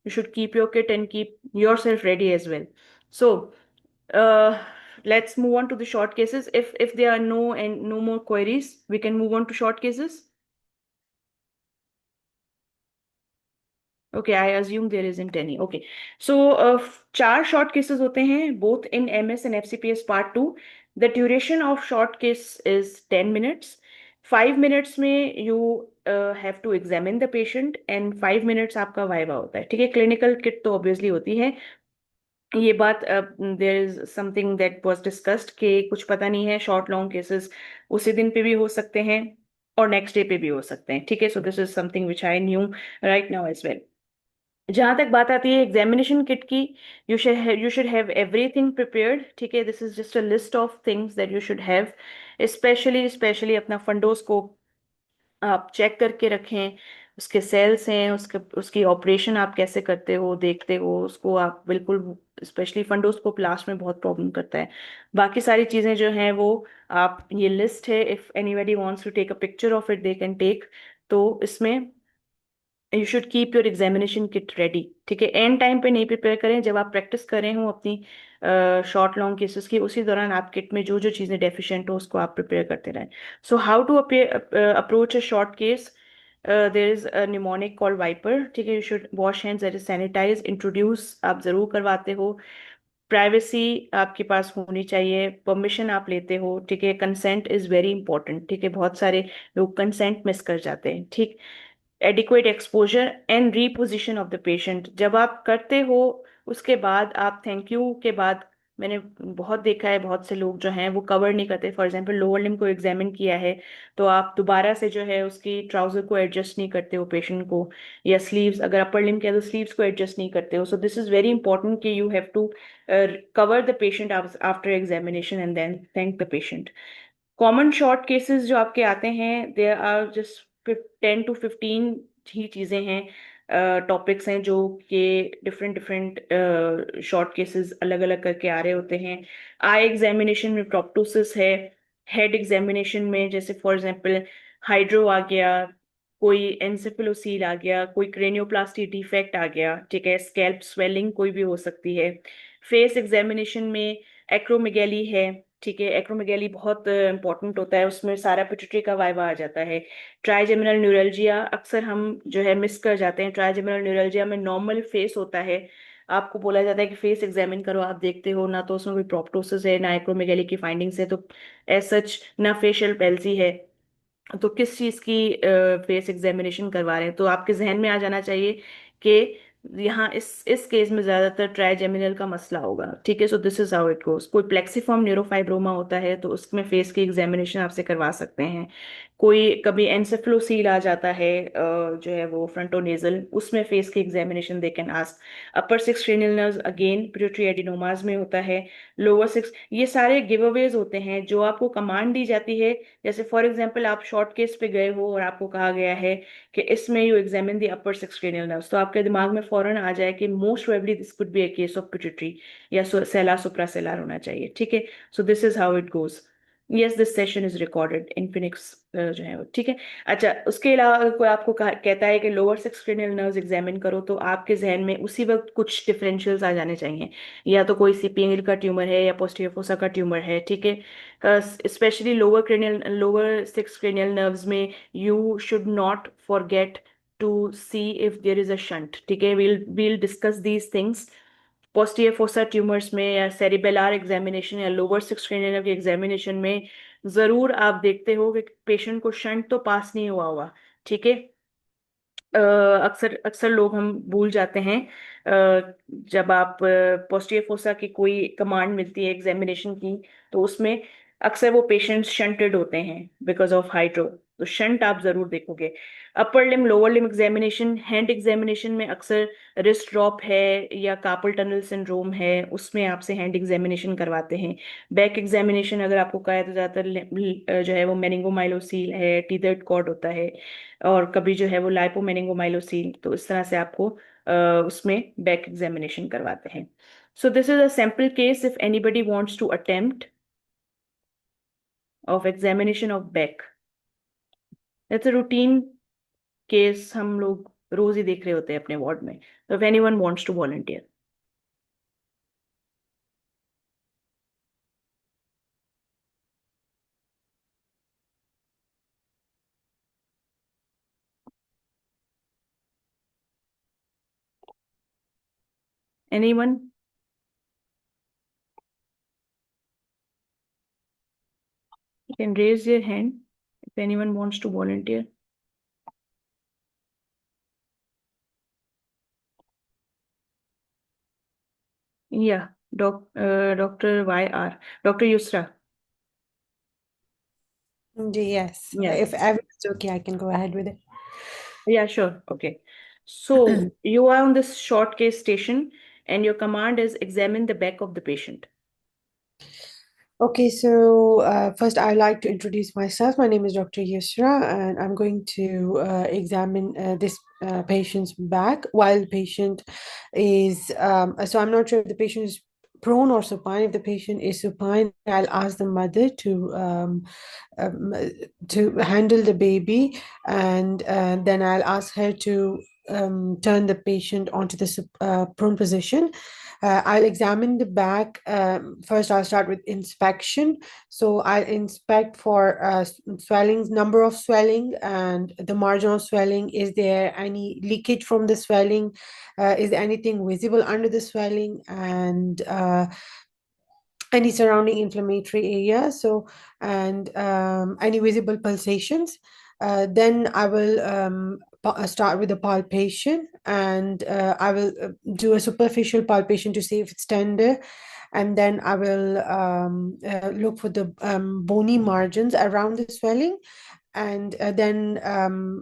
you should keep your kit and keep yourself ready as well. सो let's move on to the short cases. If there are no more queries, we can move on to short cases. Okay, I assume there isn't any. Okay, so चार short cases होते हैं, both in MS and FCPS Part 2. The duration of short case is 10 minutes. 5 minutes में you have to examine the patient and 5 minutes आपका viva होता है। ठीक है, clinical kit तो ऑब्वियसली होती है। ये बात there is something that was discussed कि कुछ पता नहीं है, शॉर्ट लॉन्ग केसेस उसी दिन पे भी हो सकते हैं और नेक्स्ट डे पे भी हो सकते हैं। ठीक है, so this is something which I knew right now as well. जहां तक बात आती है एग्जामिनेशन किट की, you should have everything prepared. ठीक है, this is just a list of things that you should have. Especially अपना फंडोस को आप चेक करके रखें, उसके सेल्स हैं, उसकी ऑपरेशन आप कैसे करते हो, देखते हो उसको आप बिल्कुल। स्पेशली फंडोस को लास्ट में बहुत प्रॉब्लम करता है। बाकी सारी चीजें जो हैं वो आप, ये लिस्ट है, if anybody wants to take a picture of it they can take. तो इसमें you should keep your examination kit ready. ठीक है, एंड टाइम पे नहीं प्रिपेयर करें, जब आप प्रैक्टिस कर रहे हो अपनी शॉर्ट लॉन्ग केसेस की, उसी दौरान आप किट में जो जो चीज़ें डेफिशिएंट हो उसको आप प्रिपेयर करते रहें। So how to approach a short case, there is a mnemonic called वाइपर। ठीक है, you should wash hands, that is sanitize. Introduce आप जरूर करवाते हो। प्राइवेसी आपके पास होनी चाहिए, परमिशन आप लेते हो। ठीक है, कंसेंट इज वेरी इंपॉर्टेंट। ठीक है, बहुत सारे लोग कंसेंट मिस कर जाते हैं। ठीक, adequate exposure and reposition of the patient जब आप करते हो, उसके बाद आप थैंक यू के बाद, मैंने बहुत देखा है बहुत से लोग जो हैं वो कवर नहीं करते। फॉर एग्जांपल लोअर लिम्ब को एग्जामिन किया है तो आप दोबारा से जो है उसकी ट्राउजर को एडजस्ट नहीं करते हो पेशेंट को, या स्लीव्स, अगर अपर लिम्ब के तो स्लीव्स को एडजस्ट नहीं करते हो। So this is very important कि you have to cover the patient after examination and then thank the patient. Common short cases जो आपके आते हैं, देयर आर जस्ट 10 to 15 ही चीजें हैं, टॉपिक्स हैं जो कि डिफरेंट डिफरेंट शॉर्ट केसेस अलग अलग करके आ रहे होते हैं। आई एग्जामिनेशन में प्रोप्टोसिस है। हेड एग्जामिनेशन में जैसे फॉर एग्जांपल हाइड्रो आ गया, कोई एनसेफेलोसील आ गया, कोई क्रेनियोप्लास्टी डिफेक्ट आ गया। ठीक है, स्कैल्प स्वेलिंग कोई भी हो सकती है। फेस एग्जामिनेशन में एक्रोमेगैली है। ठीक है, एक्रोमेगैली बहुत इंपॉर्टेंट होता है, उसमें सारा पिट्यूटरी का वाइवा आ जाता है। ट्राइजेमिनल न्यूरल्जिया अक्सर हम जो है मिस कर जाते हैं। ट्राइजेमिनल न्यूरल्जिया में नॉर्मल फेस होता है, आपको बोला जाता है कि फेस एग्जामिन करो, आप देखते हो ना तो उसमें कोई प्रोप्टोसिस है ना एक्रोमेगैली की फाइंडिंग्स है, तो एज सच ना फेशियल पैल्सी है। तो किस चीज की फेस एग्जामिनेशन करवा रहे हैं, तो आपके जहन में आ जाना चाहिए कि यहाँ इस केस में ज्यादातर ट्राइजेमिनल का मसला होगा। ठीक है, so this is how it goes. कोई प्लेक्सिफॉर्म न्यूरोफाइब्रोमा होता है तो उसमें फेस की एग्जामिनेशन आपसे करवा सकते हैं। कोई कभी एनसेफेलोसील आ जाता है, जो है वो फ्रंटोनेजल, उसमें फेस की examination they can ask. Upper six cranial nerves again pituitary adenomas में होता है। लोअर सिक्स, ये सारे गिव अवेज होते हैं जो आपको कमांड दी जाती है। जैसे फॉर एग्जांपल आप शॉर्ट केस पे गए हो और आपको कहा गया है कि इसमें you examine the upper six cranial nerves, तो आपके दिमाग में फौरन आ जाए कि most probably this could be a case of pituitary या सेला सुप्रासेलर होना चाहिए। ठीक है, so this is how it goes. Yes this session is recorded Infinix जो है वो ठीक है। अच्छा, उसके अलावा अगर कोई आपको कहता है कि lower six cranial nerves examine करो, तो आपके जहन में उसी वक्त कुछ डिफरेंशियल्स आ जाने चाहिए। या तो कोई सीपीएंगल का ट्यूमर है या पोस्टीरियर फोसा का ट्यूमर है, ठीक है। Specially lower six cranial nerves में you should not forget to see if there is a shunt, ठीक है। We'll discuss these things. Posterior fossa tumours में या सेरिबेलार एग्जामिनेशन या लोअर सिक्स क्रेनियल के एग्जामिनेशन में जरूर आप देखते हो कि पेशेंट को शंट तो पास नहीं हुआ हुआ, ठीक है। अक्सर अक्सर लोग हम भूल जाते हैं। जब आप पोस्टीरियर फोसा की कोई कमांड मिलती है एग्जामिनेशन की, तो उसमें अक्सर वो पेशेंट्स शंटेड होते हैं बिकॉज ऑफ हाइड्रो, तो शंट आप जरूर देखोगे। Upper limb lower limb examination, hand examination में अक्सर रिस्ट ड्रॉप है या कार्पल टनल सिंड्रोम है, उसमें आपसे हैंड एग्जामिनेशन करवाते हैं। बैक एग्जामिनेशन अगर आपको कहा है तो ज्यादातर जो है वो मेनिंगोमाइलोसील है, टीथर्ड कॉर्ड होता है, और कभी जो है वो लाइपोमेनिंगोमाइलोसील, तो इस तरह से आपको उसमें बैक एग्जामिनेशन करवाते हैं। So this is a sample case if anybody wants to attempt of examination of back. It's a routine case, हम लोग रोज ही देख रहे होते हैं अपने वार्ड में। तो if anyone wants to volunteer. Anyone? You can raise your hand if anyone wants to volunteer. Yeah, Dr. YR, Dr. Yusra. Yes, Yeah. if everyone's okay, I can go ahead with it. Yeah, sure. Okay. So you are on this short case station and your command is examine the back of the patient. Okay, so first I'd like to introduce myself. My name is Dr. Yusra, and I'm going to examine this patient's back while the patient is, so I'm not sure if the patient is prone or supine. If the patient is supine, I'll ask the mother um, to handle the baby, and then I'll ask her to turn the patient onto the prone position. I'll examine the back. First, I'll start with inspection. So I'll inspect for swellings, number of swelling, and the margin of swelling. Is there any leakage from the swelling? Is there anything visible under the swelling? And any surrounding inflammatory area, so and any visible pulsations. Then I will start with the palpation, and I will do a superficial palpation to see if it's tender, and then I will look for the bony margins around the swelling, and then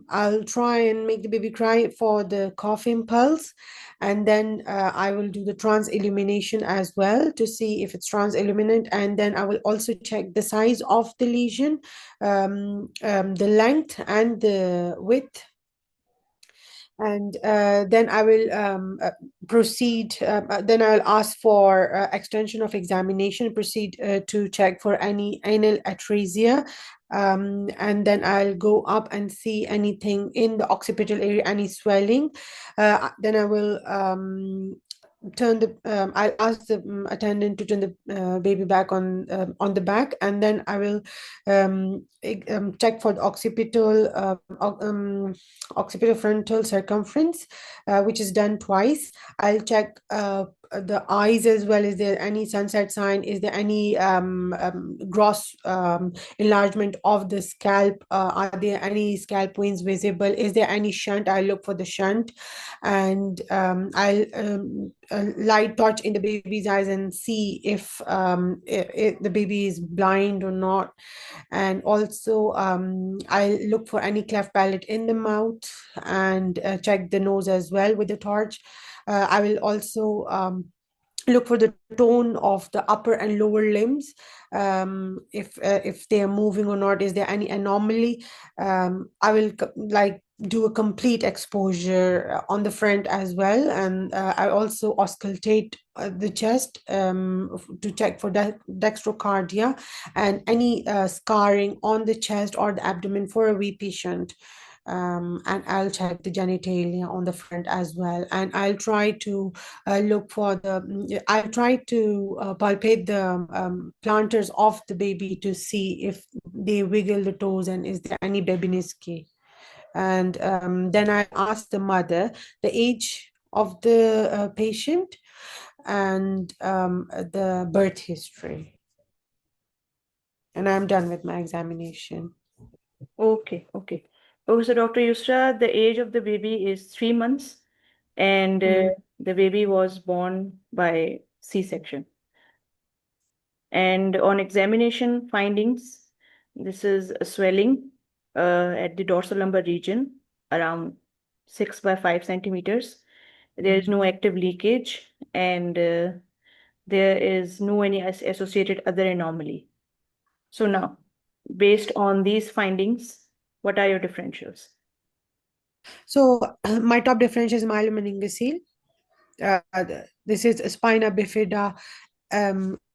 I'll try and make the baby cry for the cough impulse, and then I will do the trans illumination as well to see if it's trans illuminant, and then I will also check the size of the lesion, the length and the width, and then I will proceed. Then I'll ask for extension of examination, proceed to check for any anal atresia, and then I'll go up and see anything in the occipital area, any swelling. Then I will I'll ask the attendant to turn the baby back on the back, and then I will check for the occipital frontal circumference, which is done twice. I'll check the eyes as well. Is there any sunset sign? Is there any gross enlargement of the scalp? Are there any scalp veins visible? Is there any shunt? I'll look for the shunt, and I'll light touch in the baby's eyes and see if the baby is blind or not. And also I look for any cleft palate in the mouth, and check the nose as well with the torch. I will also look for the tone of the upper and lower limbs, if they are moving or not. Is there any anomaly? I will like do a complete exposure on the front as well, and I also auscultate the chest to check for dextrocardia and any scarring on the chest or the abdomen for a VP shunt. And I'll check the genitalia on the front as well, and I'll try to I'll try to palpate the planters of the baby to see if they wiggle the toes and is there any babyniscae. And then I asked the mother the age of the patient and the birth history. And I'm done with my examination. Okay, okay. Oh, so Dr. Yusra, the age of the baby is 3 months, and the baby was born by C-section. And on examination findings, this is a swelling at the dorsal lumbar region around 6 by 5 centimeters. There is no active leakage, and there is no any associated other anomaly. So now, based on these findings, what are your differentials? So my top differential is myelomeningocele. This is spina bifida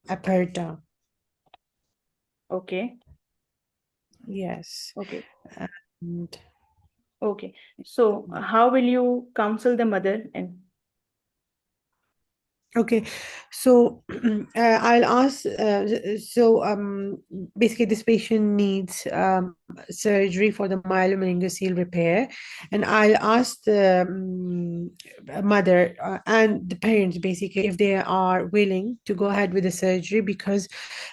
aperta. Okay, Yes. okay, And okay. So how will you counsel the mother? And okay, so I'll ask. Basically, this patient needs surgery for the myelomeningocele repair, and I'll ask the mother and the parents basically if they are willing to go ahead with the surgery because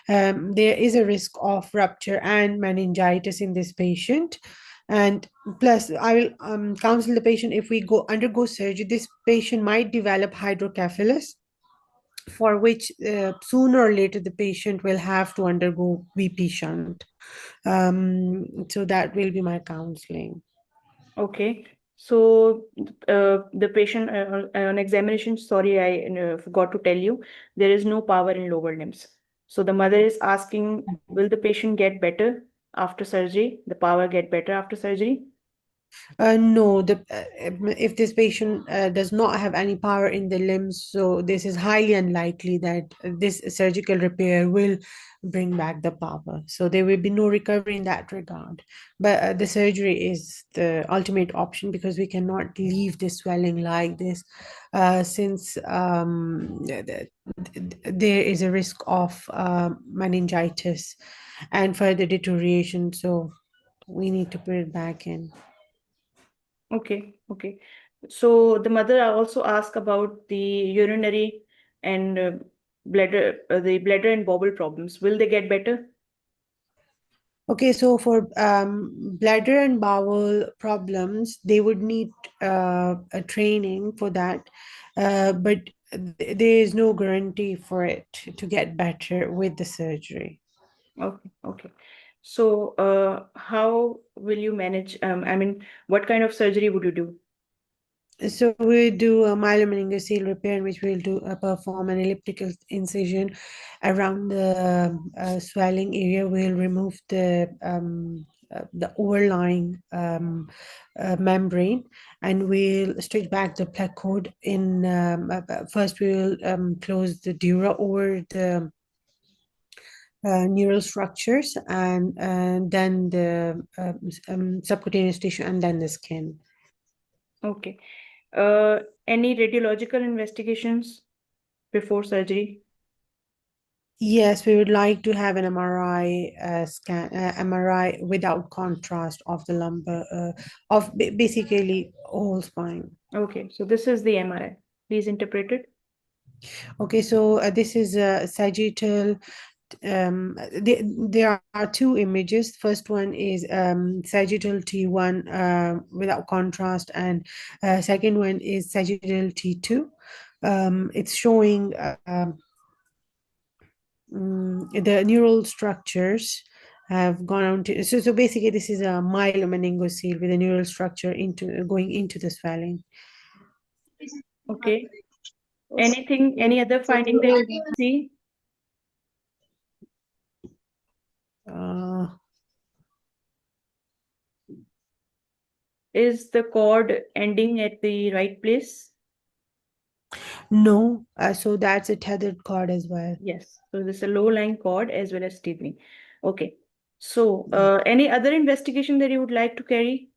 there is a risk of rupture and meningitis in this patient. And plus, I will counsel the patient if we go undergo surgery, this patient might develop hydrocephalus, for which sooner or later the patient will have to undergo VP shunt. So that will be my counseling. okay, so the patient on examination, sorry, I forgot to tell you, there is no power in lower limbs. So the mother is asking, will the patient get better after surgery? The power get better after surgery? No, if this patient does not have any power in the limbs, so this is highly unlikely that this surgical repair will bring back the power. So there will be no recovery in that regard. But the surgery is the ultimate option because we cannot leave the swelling like this, since there is a risk of meningitis and further deterioration. So we need to put it back in. Okay, okay. So the mother also asked about the urinary and the bladder and bowel problems. Will they get better? Okay, so for bladder and bowel problems, they would need a training for that, but there is no guarantee for it to get better with the surgery. Okay, okay. So how will you manage? I mean, what kind of surgery would you do? So we do a myelomeningocele repair, which we'll do perform an elliptical incision around the swelling area. We'll remove the overlying membrane, and we'll stretch back the placode. First, we will close the dura over the neural structures, and then the subcutaneous tissue, and then the skin. Okay. Any radiological investigations before surgery? Yes, we would like to have an MRI scan, MRI without contrast of the lumbar, basically whole spine. Okay, so this is the MRI. Please interpret it. Okay, so this is sagittal. There are two images. First one is sagittal T1 without contrast, and second one is sagittal T2. It's showing the neural structures have gone on to so basically this is a myelomeningocele with a neural structure into going into the swelling. Okay. Anything, any other finding that you see? Uh, is the cord ending at the right place? No, so that's a tethered cord as well. Yes. So this is a low-lying cord as well as tethering. Okay. So any other investigation that you would like to carry?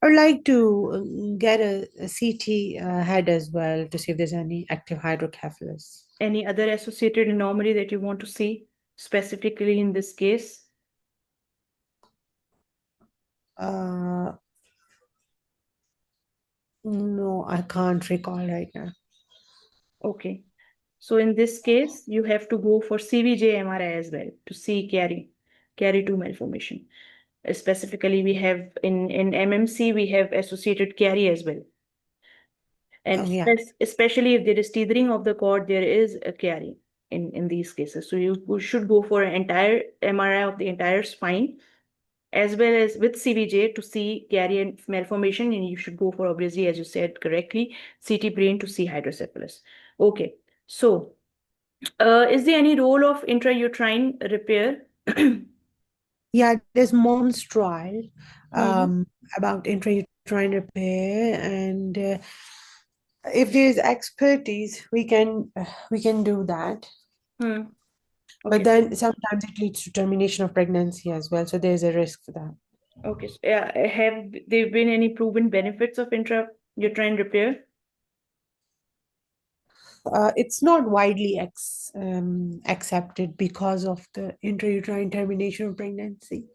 I'd like to get a CT head as well to see if there's any active hydrocephalus. Any other associated anomaly that you want to see specifically in this case? No, I can't recall right now. Okay. So in this case, you have to go for CVJ MRI as well to see carry 2 malformation. Specifically, we have in MMC, we have associated carry as well. And Oh, yeah. especially if there is tethering of the cord, there is a carry in these cases. So you should go for an entire MRI of the entire spine as well as with CVJ to see carry and malformation. And you should go for, obviously, as you said correctly, CT brain to see hydrocephalus. Okay. So is there any role of intrauterine repair? Yeah, there's mom's trial Mhm. about intrauterine repair, and if there's expertise, we can do that. Hmm. But Okay. then sometimes it leads to termination of pregnancy as well, so there's a risk for that. Okay. So, have there been any proven benefits of intrauterine repair? It's not widely accepted because of the intrauterine termination of pregnancy.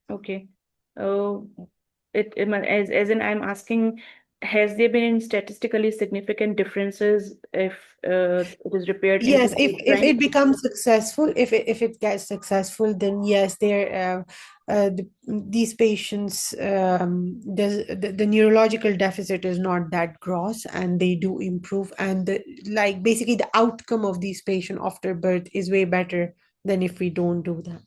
Okay. As in I'm asking, has there been any statistically significant differences if it is repaired Yes, if intrauterine? it becomes successful, if it gets successful, then yes, these patients, the neurological deficit is not that gross, and they do improve, and basically the outcome of these patients after birth is way better than if we don't do that.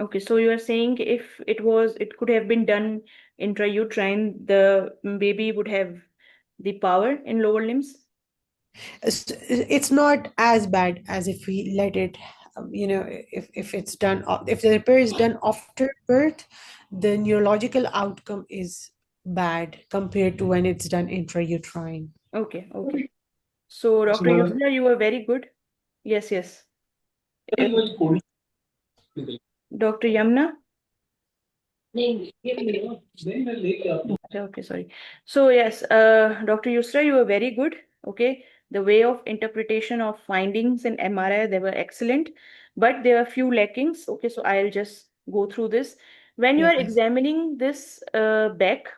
Okay, so you are saying if it could have been done intrauterine, the baby would have the power in lower limbs? It's not as bad as if we let it, if it's done, if the repair is done after birth, the neurological outcome is bad compared to when it's done intrauterine. Okay, okay. So Dr. So, Yusra, you were very good. Yes, yes. Dr. Yamna? Okay, sorry. So yes, Dr. Yusra, you were very good. Okay, the way of interpretation of findings in MRI, they were excellent, but there are few lackings. Okay, so I'll just go through this. When you are Yes. examining this back,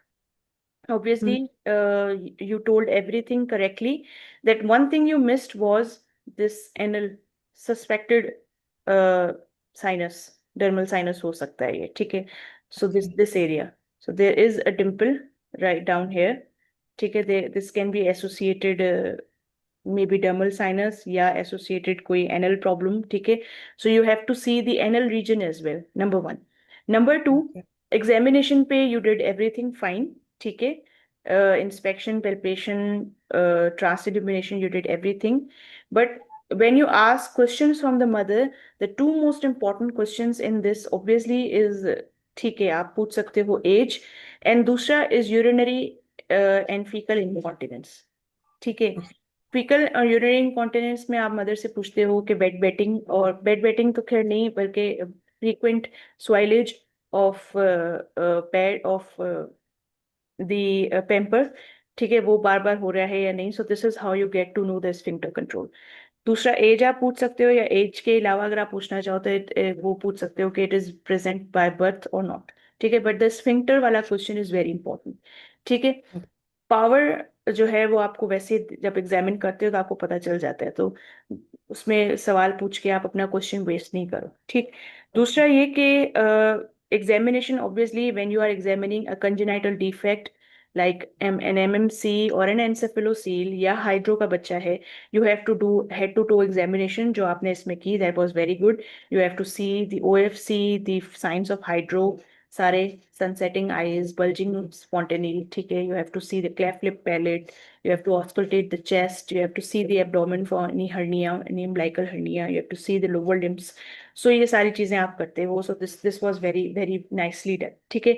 obviously, you told everything correctly. That one thing you missed was this anal suspected uh, sinus, dermal sinus हो सकता है ये, ठीक है? So this area. So there is a dimple right down here. ठीक है? This can be associated maybe dermal sinus या associated कोई anal problem. ठीक है? So you have to see the anal region as well. Number one. Number two, examination पे you did everything fine. ठीक है? Inspection, palpation, transillumination, you did everything. But when you ask questions from the mother, the two most important questions in this obviously is ठीक है आप पूछ सकते हो age, and दूसरा is urinary and fecal incontinence. ठीक है? फीकल और यूरिनरी इंकॉन्टिनेंस में आप मदर से पूछते हो कि बेड वेटिंग, और बेड वेटिंग तो खैर नहीं बल्कि frequent soilage of pad of the pamper, ठीक है, वो बार बार हो रहा है या नहीं. So this is how you get to know the sphincter control. दूसरा एज आप पूछ सकते हो, या एज के अलावा अगर आप पूछना चाहो तो वो पूछ सकते हो कि it is present by birth और नॉट. ठीक है, बट द स्फिंक्टर वाला क्वेश्चन इज वेरी इंपॉर्टेंट. ठीक है. पावर जो है वो आपको वैसे जब एग्जामिन करते हो तो आपको पता चल जाता है, तो उसमें सवाल पूछ के आप अपना क्वेश्चन वेस्ट नहीं करो. ठीक. दूसरा ये कि examination obviously when you are examining a congenital defect like an MMC और एन एनसेफेलोसील या हाइड्रो का बच्चा है, you have to do head to toe examination जो आपने इसमें की. That was very good. You have to see the OFC, the signs of hydro, सारे सनसेटिंग आईज, बल्जिंग spontaneity, ठीक है, you have to see the cleft lip palate, you have to auscultate the chest, you have to see the abdomen for any hernia, any umbilical hernia, you have to see the lower limbs. So ये सारी चीजें आप करते हो. So this was very very nicely done. ठीक है.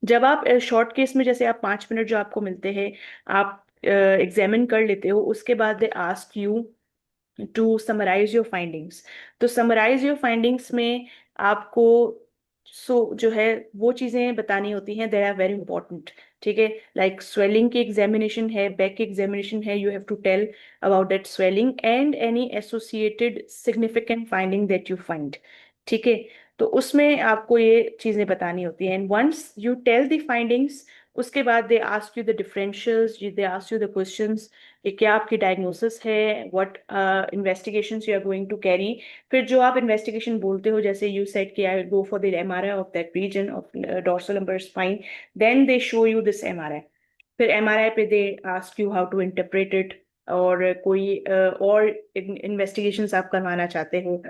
जब आप शॉर्ट केस में जैसे आप 5 मिनट जो आपको मिलते हैं, आप एग्जामिन कर लेते हो, उसके बाद they ask you to summarize your findings. तो समराइज योर फाइंडिंग्स में आपको जो है वो चीजें बतानी होती हैं, दे आर वेरी इंपॉर्टेंट. ठीक है, लाइक स्वेलिंग की एग्जामिनेशन है, बैक की एग्जामिनेशन है, you have to tell about that swelling and any associated significant finding that you find. ठीक है, तो उसमें आपको ये चीजें बतानी होती हैं. And once you tell the findings, उसके बाद they ask you the differentials, they ask you the questions कि क्या आपकी डायग्नोसिस है, what investigations you are going to carry. फिर जो आप इन्वेस्टिगेशन बोलते हो, जैसे यू सेड कि I go for the MRI of that region of dorsal lumbar spine, then they show you this MRI. फिर एमआरआई पे they ask you how to interpret it, और कोई और इन्वेस्टिगेशंस आप करवाना चाहते हो,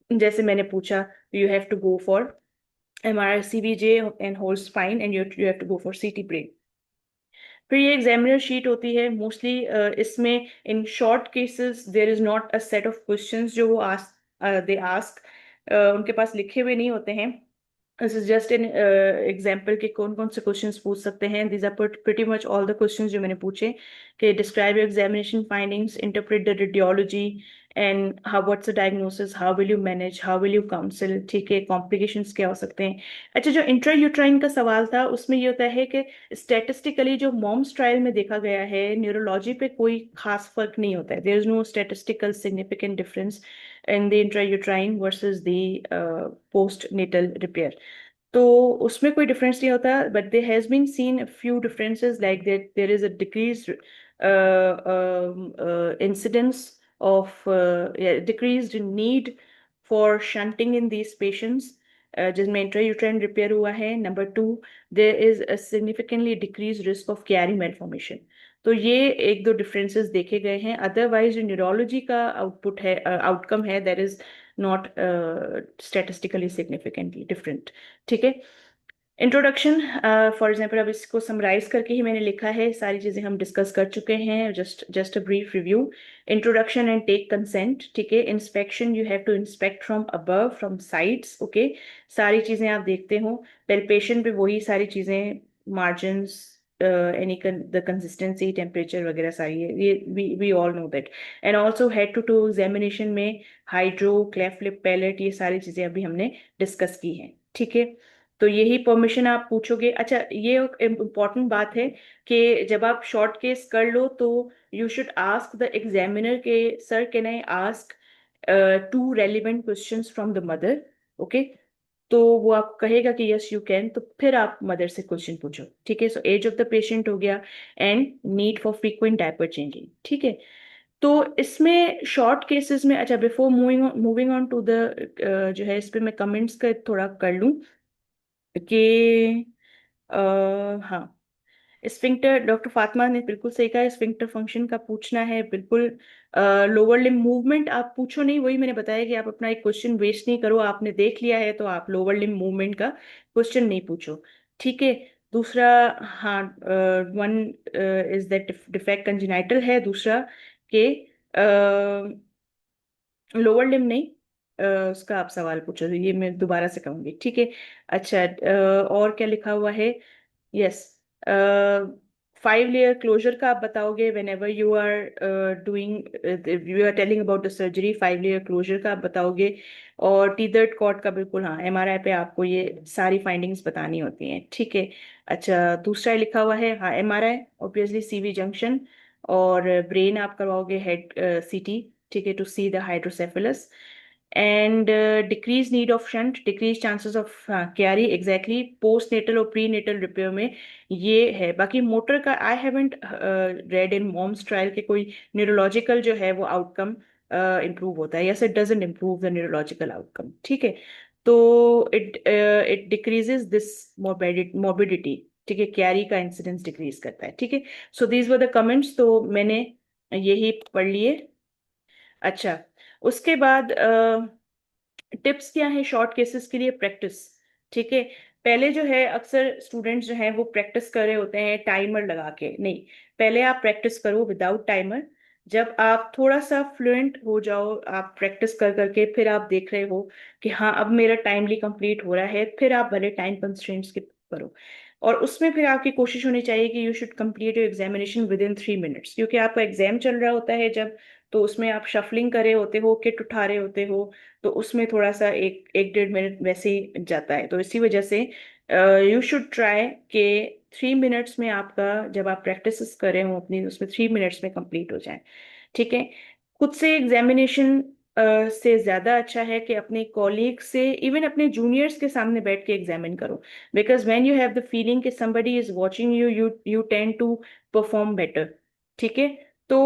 जैसे मैंने पूछा, you have to go for MRI सीबीजे and whole spine, and you have to go for CT brain. फिर ये एग्जामिनर शीट होती है मोस्टली. इसमें इन short cases there is not a set of questions जो वो दे आस्क, उनके पास लिखे हुए नहीं होते हैं. This is just an example के कौन कौन से क्वेश्चंस पूछ सकते हैं. These are pretty much all the questions जो मैंने पूछे, कि describe your examination findings, interpret the radiology, and how what's the diagnosis, how will you manage, how will you counsel. ठीक है, कॉम्प्लिकेशंस क्या हो सकते हैं. अच्छा, जो इंट्रा यूट्राइन का सवाल था, उसमें ये होता है कि स्टैटिस्टिकली जो मॉम्स ट्रायल में देखा गया है, न्यूरोलॉजी पे कोई खास फर्क नहीं होता है. There is no statistical significant difference in the intrauterine versus the postnatal repair. तो उसमें कोई डिफरेंस नहीं होता, but there has been seen few differences, like that there is a decrease incidence of decreased need for shunting in these patients, जिसमें intrauterine repair हुआ है. Number 2, there is a significantly decrease risk of Chiari malformation. तो ये एक दो differences देखे गए हैं. अदरवाइज जो न्यूरोलॉजी का आउटपुट है, आउटकम है, that is not statistically significantly different. ठीक है. इंट्रोडक्शन फॉर एग्जाम्पल, अब इसको समराइज करके ही मैंने लिखा है, सारी चीजें हम डिस्कस कर चुके हैं. Just a brief review. Introduction and take consent. ठीक है. Inspection, you have to inspect from above, from sides. Okay, सारी चीजें आप देखते हो. पेल्पेशन पे वही सारी चीजें, margins, any the consistency, temperature वगैरह सारी है, ये we all know that. And also head to toe examination में हाइड्रो, क्लेफ्ट लिप पैलेट, ये सारी चीजें अभी हमने डिस्कस की हैं. ठीक है. तो यही परमिशन आप पूछोगे. अच्छा, ये एक इम्पॉर्टेंट बात है कि जब आप शॉर्ट केस कर लो, तो you should ask the examiner के, sir can I ask 2 relevant questions from the mother. Okay, तो वो आप कहेगा कि यस यू कैन, तो फिर आप मदर से क्वेश्चन पूछो. ठीक है. So age of the patient हो गया, and need for frequent diaper changing. ठीक है. तो इसमें शॉर्ट केसेस में, अच्छा, before moving on to the जो है, इस पे मैं कमेंट्स का थोड़ा कर लूं कि हाँ, स्फिंक्टर, डॉक्टर फातिमा ने बिल्कुल सही कहा, स्फिंक्टर फंक्शन का पूछना है. बिल्कुल. लोअर लिम्ब मूवमेंट आप पूछो नहीं, वही मैंने बताया कि आप अपना एक क्वेश्चन वेस्ट नहीं करो. आपने देख लिया है तो आप लोअर लिम्ब मूवमेंट का क्वेश्चन नहीं पूछो. ठीक है. दूसरा, हाँ, one is that defect congenital है. दूसरा के लोअर लिम्ब नहीं, उसका आप सवाल पूछो, ये मैं दोबारा से कहूंगी. ठीक है. अच्छा, और क्या लिखा हुआ है. यस, 5 लेयर क्लोजर का आप बताओगे whenever you are doing, you are telling about the surgery. 5 layer closure का आप बताओगे. और टीदर्ड कॉर्ड का बिल्कुल, हाँ, एमआरआई पे आपको ये सारी फाइंडिंग्स बतानी होती हैं. ठीक है. अच्छा, दूसरा लिखा हुआ है, हाँ, एमआरआई ऑब्वियसली सीवी जंक्शन, और ब्रेन आप करवाओगे हेड सीटी. ठीक है, to see the hydrocephalus. And decrease need of shunt, decrease chances of Chiari. Exactly, postnatal और प्री नेटल रिपेयर में ये है. बाकी मोटर का I haven't read in MOMS trial के कोई न्यूरोलॉजिकल जो है वो आउटकम इम्प्रूव होता है. Yes, it doesn't improve the neurological outcome. ठीक है. तो इट डिक्रीजेस दिस मोर्बिडिटी. ठीक है, कैरी का इंसिडेंस डिक्रीज करता है. ठीक है. So these were the comments, तो मैंने यही पढ़ लिए. अच्छा, उसके बाद टिप्स क्या है शॉर्ट केसेस के लिए. प्रैक्टिस. ठीक है. पहले जो है अक्सर स्टूडेंट्स जो हैं वो प्रैक्टिस कर रहे होते हैं टाइमर लगा के, नहीं, पहले आप प्रैक्टिस करो विदाउट टाइमर। जब आप थोड़ा सा फ्लुएंट हो जाओ, आप प्रैक्टिस कर करके फिर आप देख रहे हो कि हाँ अब मेरा टाइमली कंप्लीट हो रहा है, फिर आप भले टाइम कंस्ट्रेंट्स के करो। और उसमें फिर आपकी कोशिश होनी चाहिए कि you should complete your examination with in 3 minutes, क्योंकि आपका एग्जाम चल रहा होता है जब, तो उसमें आप शफलिंग करे होते हो, किट उठा रहे होते हो, तो उसमें थोड़ा सा एक एक 1.5 मिनट वैसे ही जाता है। तो इसी वजह से यू शुड ट्राई के 3 मिनट्स में आपका, जब आप प्रैक्टिस कर रहे हो अपनी, उसमें 3 मिनट्स में कंप्लीट हो जाए। ठीक है। खुद से एग्जामिनेशन से ज्यादा अच्छा है कि अपने कॉलीग से, इवन अपने जूनियर्स के सामने बैठ के एग्जामिन करो, because when you have the feeling कि somebody is watching you, you tend to perform better. ठीक है। तो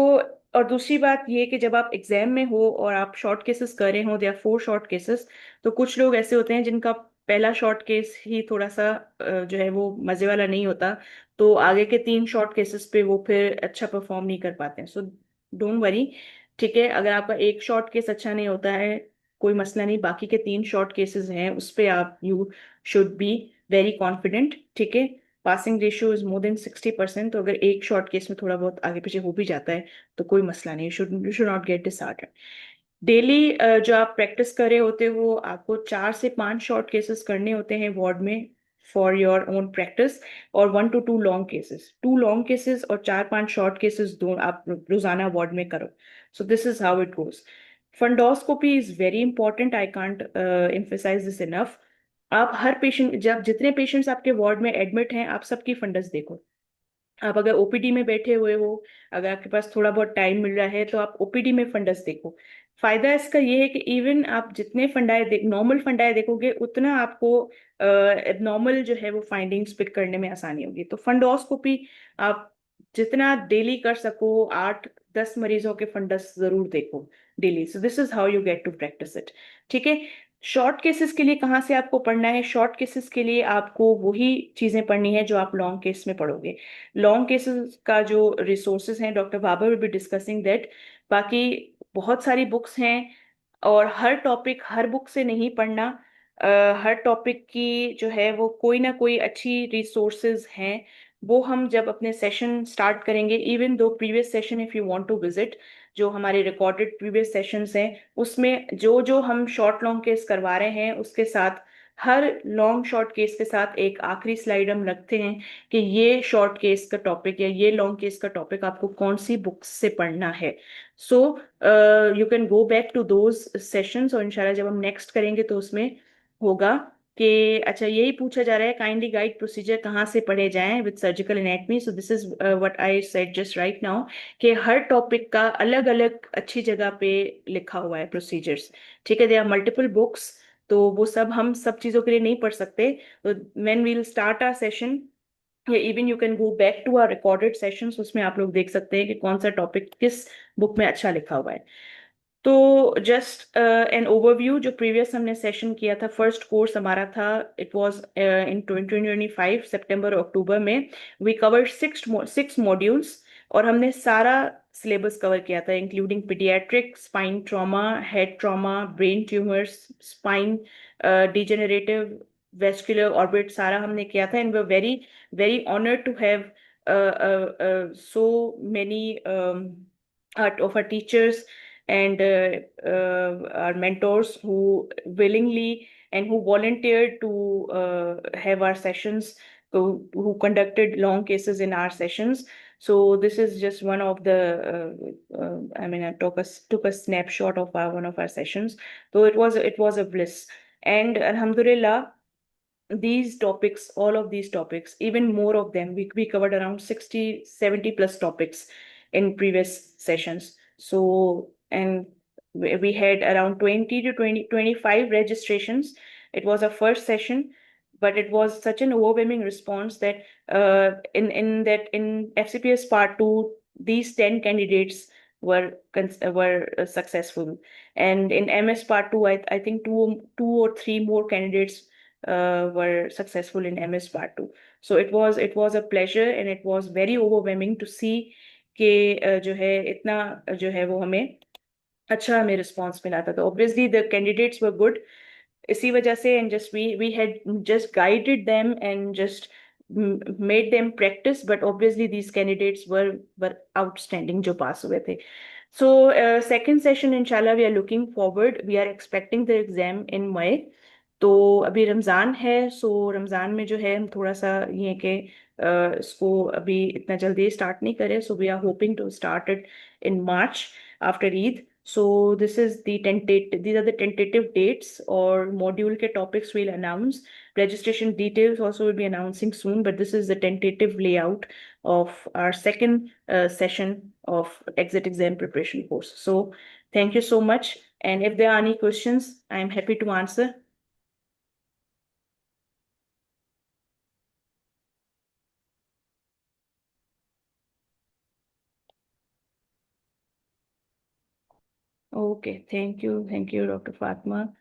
और दूसरी बात ये कि जब आप एग्जाम में हो और आप शॉर्ट केसेस कर रहे हो, या 4 शॉर्ट केसेस, तो कुछ लोग ऐसे होते हैं जिनका पहला शॉर्ट केस ही थोड़ा सा जो है वो मजे वाला नहीं होता, तो आगे के 3 शॉर्ट केसेस पे वो फिर अच्छा परफॉर्म नहीं कर पाते हैं। So don't worry. ठीक है, अगर आपका एक शॉर्ट केस अच्छा नहीं होता है, कोई मसला नहीं, बाकी के 3 शॉर्ट केसेस हैं उस पे आप, you should be very confident. ठीक है। Passing ratio is more than 60%, तो अगर एक शॉर्ट केस में थोड़ा बहुत आगे पीछे हो भी जाता है तो कोई मसला नहीं, you should not gate disheartened. Daily जो आप प्रैक्टिस कर रहे होते हो, आपको 4 से 5 शॉर्ट केसेस करने होते हैं वार्ड में फॉर योर ओन प्रैक्टिस, और 1 to 2 long cases, 2 long cases और 4-5 शॉर्ट केसेस दो आप रोजाना वार्ड में करो। So this is how it goes. Fundoscopy is very important, I can't emphasize this enough. आप हर पेशेंट, जब जितने पेशेंट्स आपके वार्ड में एडमिट हैं, आप सबकी फंडस देखो। आप अगर ओपीडी में बैठे हुए हो, अगर आपके पास थोड़ा बहुत टाइम मिल रहा है, तो आप ओपीडी में फंडस देखो। फायदा इसका ये है कि इवन आप जितने फंडाए नॉर्मल फंडाए देखोगे, उतना आपको नॉर्मल जो है वो फाइंडिंग्स पिक करने में आसानी होगी। तो फंडोस्कोपी आप जितना डेली कर सको, 8-10 मरीजों के फंडस जरूर देखो daily. So this is how you get to practice it. ठीक है। शॉर्ट केसेस के लिए कहाँ से आपको पढ़ना है? शॉर्ट केसेस के लिए आपको वही चीजें पढ़नी है जो आप लॉन्ग केस में पढ़ोगे। लॉन्ग केसेस का जो रिसोर्सेज हैं, doctor Babar will be discussing that. बाकी बहुत सारी बुक्स हैं, और हर टॉपिक हर बुक से नहीं पढ़ना। हर टॉपिक की जो है वो कोई ना कोई अच्छी रिसोर्सेज हैं, वो हम जब अपने सेशन स्टार्ट करेंगे, even though previous session if you want to visit, जो हमारे रिकॉर्डेड प्रीवियस सेशंस हैं, उसमें जो जो हम शॉर्ट लॉन्ग केस करवा रहे हैं, उसके साथ हर लॉन्ग शॉर्ट केस के साथ एक आखिरी स्लाइड हम रखते हैं कि ये शॉर्ट केस का टॉपिक या ये लॉन्ग केस का टॉपिक आपको कौन सी बुक्स से पढ़ना है। So you can go back to those sessions, और इंशाल्लाह जब हम नेक्स्ट करेंगे तो उसमें होगा कि अच्छा यही पूछा जा रहा है, काइंडली गाइड प्रोसीजर कहाँ से पढ़े जाएं with surgical anatomy. So this is what I said just right now, कि हर टॉपिक का अलग अलग अच्छी जगह पे लिखा हुआ है प्रोसीजर्स। ठीक है, दे आर मल्टीपल बुक्स, तो वो सब हम सब चीजों के लिए नहीं पढ़ सकते। तो when we will start our session, या even you can go back to our recorded sessions, उसमें आप लोग देख सकते हैं कि कौन सा टॉपिक किस बुक में अच्छा लिखा हुआ है। तो जस्ट एन ओवरव्यू, जो प्रीवियस हमने सेशन किया था, फर्स्ट कोर्स हमारा था, इट वाज इन 2025 सितंबर अक्टूबर में। वी कवर्ड 6 मॉड्यूल्स, और हमने सारा सिलेबस कवर किया था, including paediatric, spine trauma, head trauma, brain tumours, spine degenerative, vascular orbit, सारा हमने किया था। And we are very very honoured to have so many of our teachers and our mentors who willingly and who volunteered to have our sessions, who conducted long cases in our sessions. So this is just one of the I mean, I took a snapshot of one of our sessions. So it was a bliss. And alhamdulillah, these topics, all of these topics, even more of them, we covered around 60-70 plus topics in previous sessions. So, and we had around 20 to 25 registrations. It was a first session, but it was such an overwhelming response that in FCPS part 2, these 10 candidates were successful, and in MS part 2, I think two or three more candidates were successful in MS Part 2. So it was a pleasure, and it was very overwhelming to see कि जो है इतना जो है वो हमें अच्छा हमें रिस्पॉन्स मिला था। तो obviously the candidates were good, इसी वजह से and just we had just guided them and just made them practice, but obviously these candidates were outstanding जो पास हुए थे. So second session inshallah we are looking forward. We are expecting the exam in May. तो अभी रमज़ान है, सो रमज़ान में जो है हम थोड़ा सा ये कि इसको अभी इतना जल्दी स्टार्ट नहीं करें. So we are hoping to start it in March after Eid. So this is the these are the tentative dates or module के topics we'll announce. Registration details also will be announcing soon, but this is the tentative layout of our second session of exit exam preparation course. So thank you so much. And if there are any questions, I'm happy to answer. Okay, thank you. Thank you, Dr. Fatma.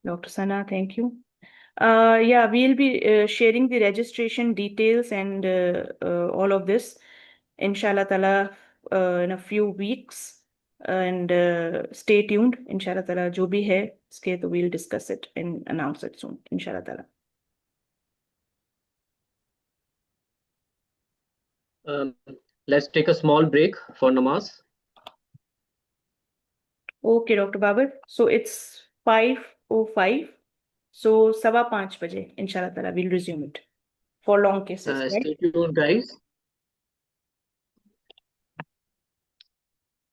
Dr. Sana, thank you. Yeah, we'll be sharing the registration details and all of this, inshallah ta'ala, in a few weeks. And stay tuned, inshallah ta'ala, jo bhi hai, iske to we'll discuss it and announce it soon, inshallah ta'ala. Let's take a small break for namaz. Okay, Dr. Babar. So it's 5:05. So 5:15 baje, inshallah ta'ala, we'll resume it for long cases, right? Stay tuned, guys.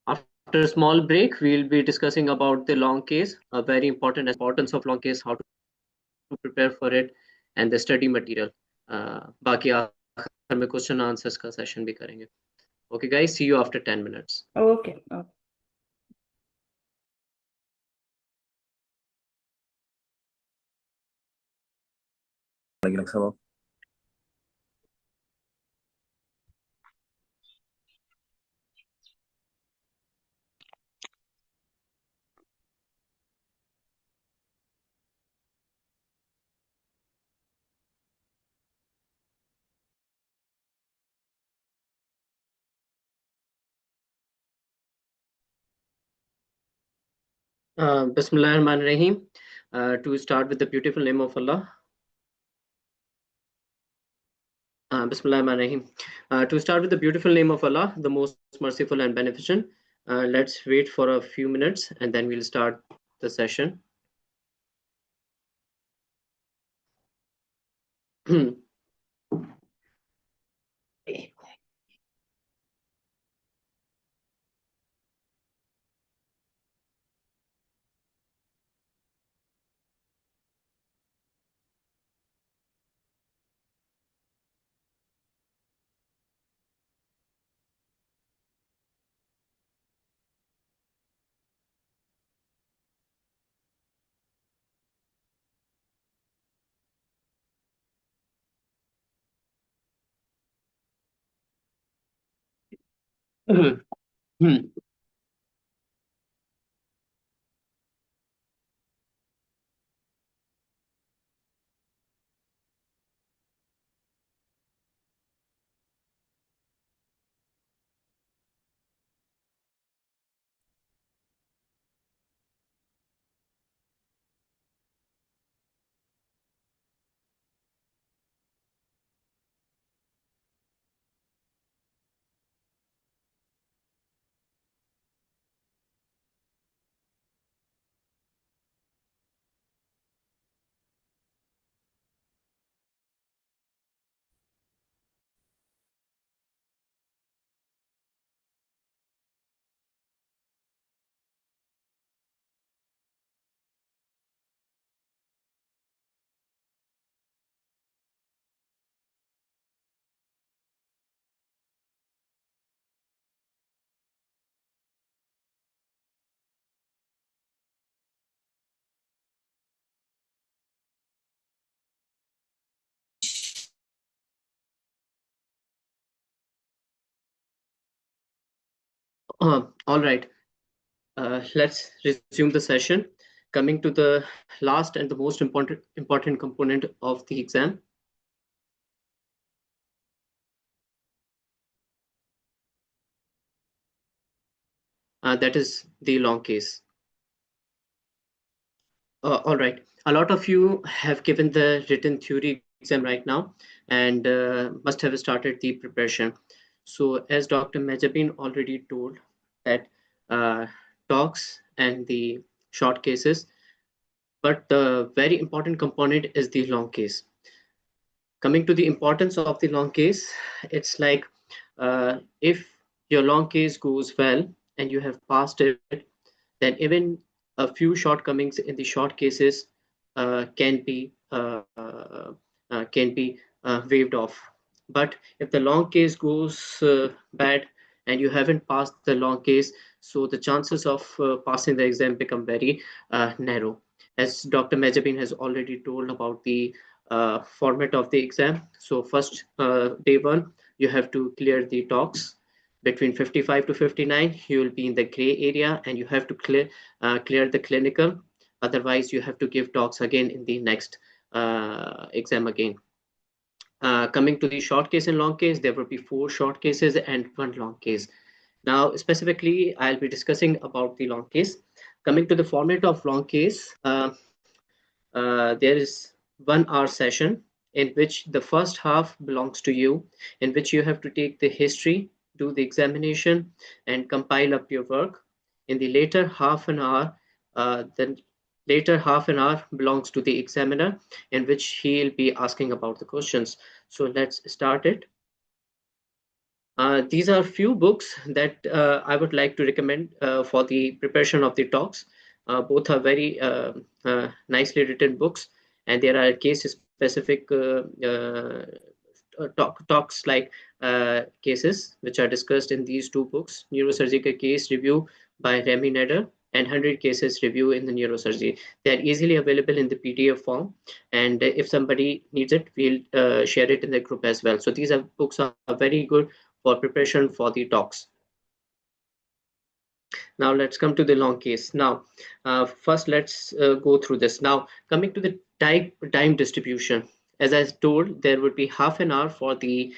After a small break, we'll be discussing about the long case, a very important importance of long case, how to prepare for it, and the study material. बाकी आखिर में question answers का session भी करेंगे. Okay, guys, see you after 10 minutes. Okay. Bismillahirrahmanirrahim. To start with the beautiful name of Allah. Bismillahirrahmanirrahim. To start with the beautiful name of Allah, the most merciful and beneficent. Let's wait for a few minutes and then we'll start the session. All right. Let's resume the session. Coming to the last and the most important component of the exam. That is the long case. All right. A lot of you have given the written theory exam right now and must have started the preparation. So, as Dr. Majabin already told, that uh, talks and the short cases, but the very important component is the long case. Coming to the importance of the long case, it's like if your long case goes well and you have passed it, then even a few shortcomings in the short cases can be waived off. But if the long case goes bad and you haven't passed the long case, so the chances of passing the exam become very narrow. As Dr. Majabin has already told about the format of the exam. So first day one, you have to clear the talks between 55 to 59. You will be in the gray area and you have to clear the clinical. Otherwise, you have to give talks again in the next exam again. Coming to the short case and long case, there will be 4 short cases and 1 long case. Now, specifically, I'll be discussing about the long case. Coming to the format of long case, there is 1 hour session in which the first half belongs to you, in which you have to take the history, do the examination, and compile up your work. In the later half an hour, the later half an hour belongs to the examiner, in which he'll be asking about the questions. So let's start it. These are few books that I would like to recommend for the preparation of the talks. Both are very nicely written books, and there are case-specific talks like cases which are discussed in these 2 books: Neurosurgical Case Review by Remy Nader and 100 Cases Review in the Neurosurgery. They are easily available in the PDF form, and if somebody needs it, we'll share it in the group as well. So these are books are very good for preparation for the talks. Now let's come to the long case. Now, first let's go through this. Now, coming to the time distribution, as I told, there would be half an hour for the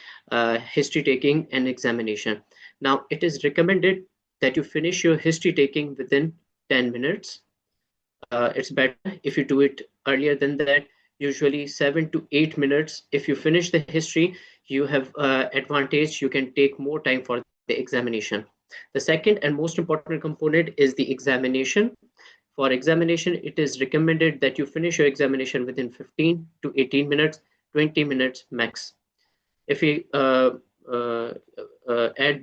history taking and examination. Now, it is recommended that you finish your history taking within 10 minutes. It's better if you do it earlier than that, usually 7 to 8 minutes. If you finish the history, you have advantage, you can take more time for the examination. The second and most important component is the examination. For examination, it is recommended that you finish your examination within 15 to 18 minutes, 20 minutes max. If we add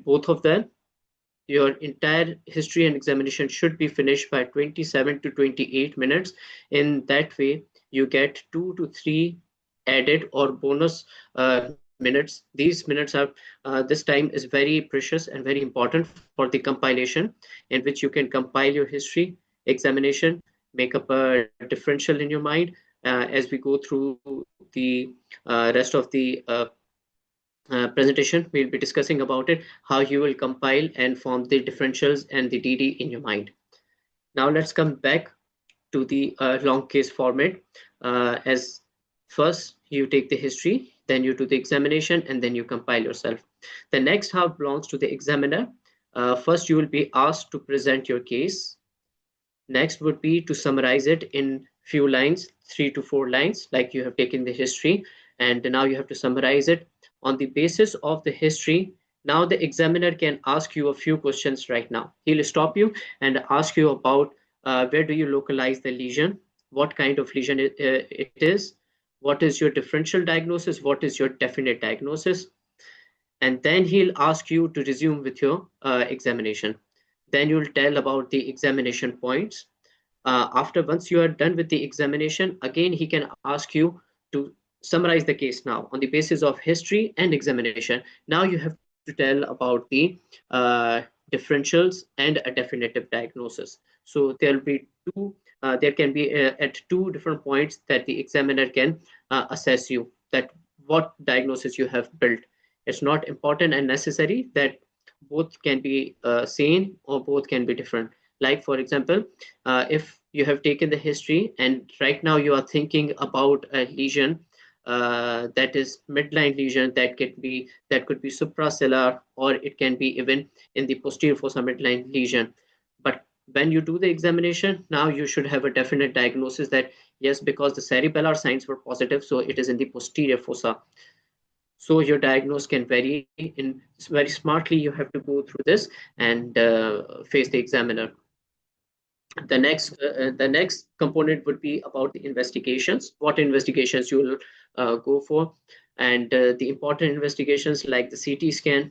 both of them, your entire history and examination should be finished by 27 to 28 minutes. In that way, you get 2 to 3 added or bonus minutes. These minutes are this time is very precious and very important for the compilation, in which you can compile your history, examination, make up a differential in your mind as we go through the rest of the presentation. We'll be discussing about it, how you will compile and form the differentials and the DD in your mind. Now let's come back to the long case format. As first you take the history, then you do the examination, and then you compile yourself. The next half belongs to the examiner. First you will be asked to present your case. Next would be to summarize it in few lines, 3 to 4 lines, like you have taken the history, and now you have to summarize it. On the basis of the history, now the examiner can ask you a few questions right now. He'll stop you and ask you about where do you localize the lesion, what kind of lesion it is, what is your differential diagnosis, what is your definite diagnosis, and then he'll ask you to resume with your examination. Then you'll tell about the examination points. After once you are done with the examination, again he can ask you to summarize the case now on the basis of history and examination. Now you have to tell about the differentials and a definitive diagnosis. So there'll be there can be at 2 different points that the examiner can assess you, that what diagnosis you have built. It's not important and necessary that both can be same or both can be different. Like for example, if you have taken the history and right now you are thinking about a lesion that is midline lesion, that could be suprasellar, or it can be even in the posterior fossa midline lesion. But When you do the examination, now you should have a definite diagnosis that yes, because the cerebellar signs were positive, so it is in the posterior fossa. So your diagnosis can vary. In very smartly, you have to go through this and face the examiner. The next component would be about the investigations, what investigations you will go for, and the important investigations like the CT scan,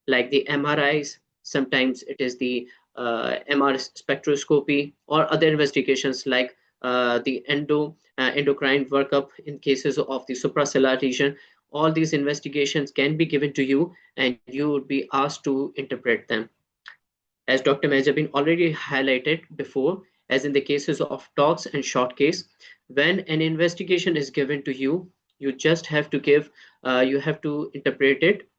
like the MRIs. Sometimes it is the MR spectroscopy or other investigations like the endocrine workup in cases of the suprasellar region. All these investigations can be given to you, and you would be asked to interpret them. As Dr. Mejabin already highlighted before, as in the cases of TOACS and short case, when an investigation is given to you, you just have to you have to interpret it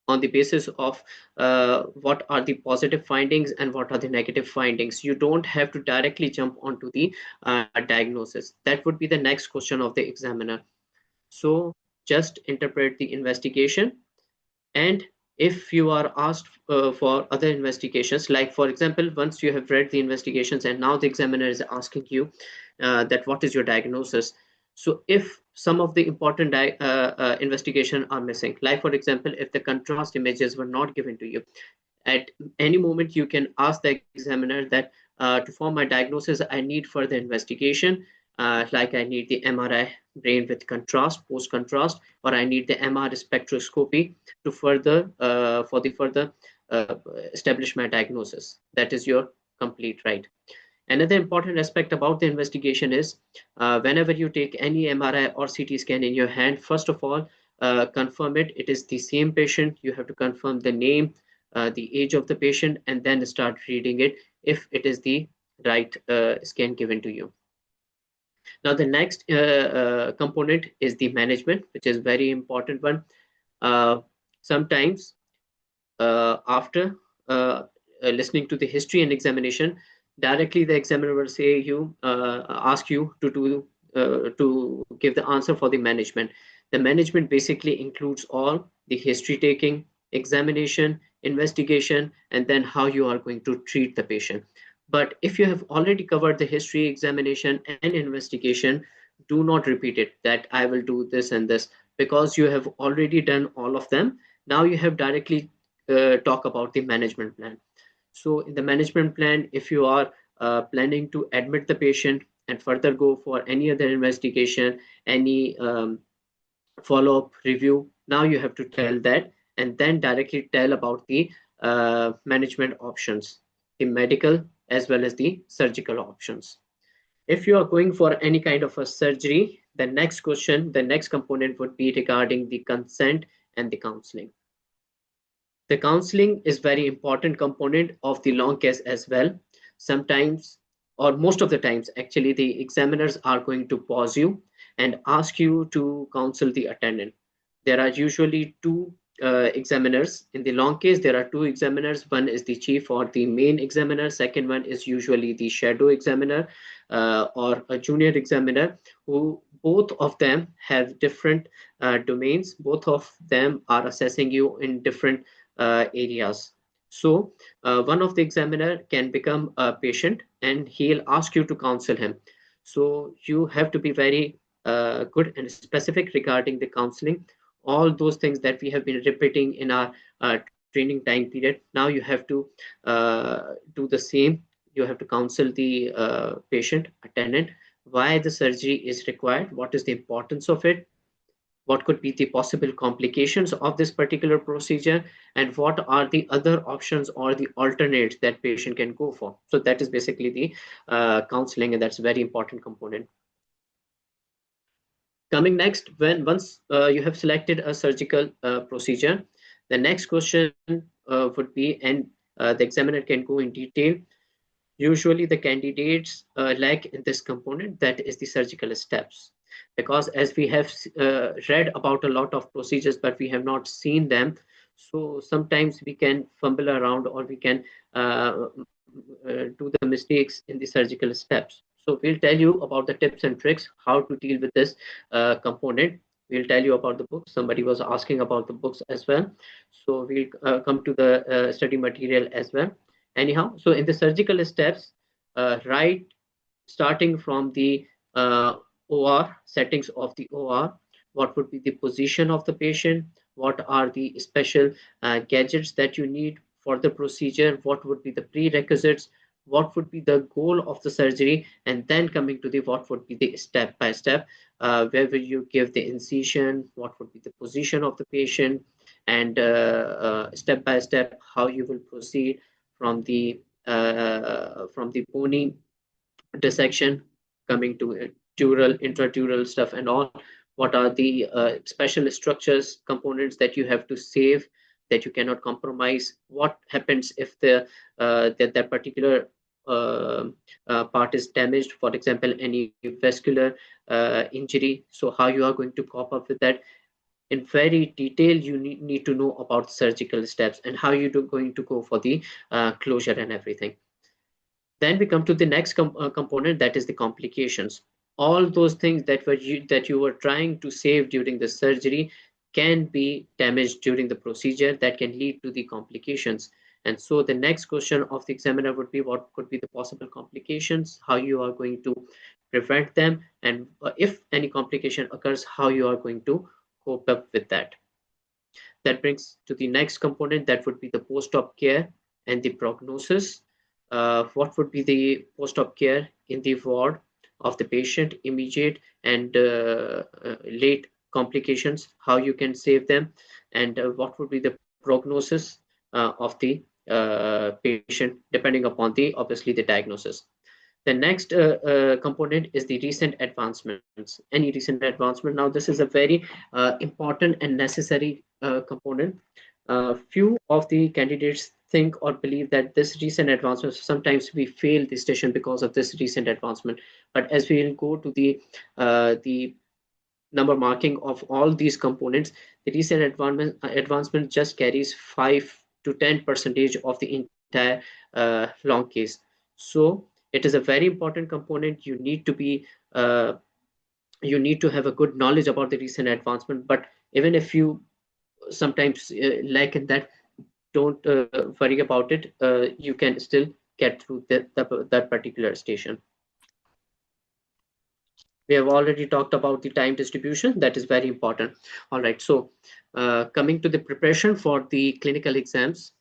on the basis of what are the positive findings and what are the negative findings. You don't have to directly jump onto the diagnosis. That would be the next question of the examiner. So just interpret the investigation, and if you are asked for other investigations, like for example, once you have read the investigations and now the examiner is asking you that what is your diagnosis. So if some of the important investigation are missing, like for example, if the contrast images were not given to you, at any moment you can ask the examiner that to form my diagnosis, I need further investigation, like I need the MRI brain with contrast, post contrast, or I need the MR spectroscopy to further for the further establish my diagnosis. That is your complete right. Another important aspect about the investigation is whenever you take any MRI or CT scan in your hand, first of all, confirm it is the same patient. You have to confirm the name, the age of the patient, and then start reading it if it is the right scan given to you. Now, the next component is the management, which is very important one. Sometimes after listening to the history and examination, directly the examiner will say ask you to give the answer for the management. The management basically includes all the history taking, examination, investigation, and then how you are going to treat the patient. But if you have already covered the history, examination, and investigation, do not repeat it that I will do this and this, because you have already done all of them. Now you have directly talk about the management plan. So in the management plan, if you are planning to admit the patient and further go for any other investigation, any follow-up review, now you have to tell that and then directly tell about the management options, the medical as well as the surgical options. If you are going for any kind of a surgery, the next question, the next component would be regarding the consent and the counseling. The counseling is very important component of the long case as well. Sometimes, or most of the times, actually, the examiners are going to pause you and ask you to counsel the attendant. There are usually two examiners. In the long case, there are two examiners. One is the chief or the main examiner. Second one is usually the shadow examiner or a junior examiner, who both of them have different domains. Both of them are assessing you in different areas. So one of the examiner can become a patient and he'll ask you to counsel him. So you have to be very good and specific regarding the counseling. All those things that we have been repeating in our training time period, now you have to do the same. You have to counsel the patient, attendant, why the surgery is required, what is the importance of it, what could be the possible complications of this particular procedure, and what are the other options or the alternates that patient can go for. So that is basically the counseling, and that's a very important component. Coming next, once you have selected a surgical procedure, the next question would be, and the examiner can go in detail. Usually the candidates lack in this component, that is the surgical steps, because as we have read about a lot of procedures but we have not seen them, so sometimes we can fumble around or we can do the mistakes in the surgical steps. So we'll tell you about the tips and tricks how to deal with this component. We'll tell you about the books. Somebody was asking about the books as well, so we'll come to the study material as well. Anyhow, so in the surgical steps, right, starting from the OR, settings of the OR, what would be the position of the patient, what are the special gadgets that you need for the procedure, what would be the prerequisites, what would be the goal of the surgery, and then coming to the what would be the step by step, where will you give the incision, what would be the position of the patient, and step by step how you will proceed from the bony dissection, coming to dural, intradural stuff and all. What are the special structures, components that you have to save, that you cannot compromise? What happens if that particular uh, part is damaged, for example, any vascular injury? So how you are going to cope up with that? In very detail, you need to know about surgical steps and how you do going to go for the closure and everything. Then we come to the next component, that is the complications. All those things that you were trying to save during the surgery can be damaged during the procedure, that can lead to the complications. And so the next question of the examiner would be, what could be the possible complications, how you are going to prevent them, and if any complication occurs, how you are going to cope up with that. That brings to the next component, that would be the post-op care and the prognosis. What would be the post-op care in the ward of the patient, immediate and late complications, how you can save them, and what would be the prognosis of the patient, depending upon the obviously the diagnosis. The next component is the recent advancements, any recent advancement. Now, this is a very important and necessary component. Few of the candidates think or believe that this recent advancement, sometimes we fail the station because of this recent advancement. But as we will go to the number marking of all these components, the recent advancement just carries 5 to 10% of the entire long case. So it is a very important component. You need to be you need to have a good knowledge about the recent advancement. But even if you sometimes lack in that, don't worry about it. You can still get through that particular station. We have already talked about the time distribution. That is very important. All right. So coming to the preparation for the clinical exams,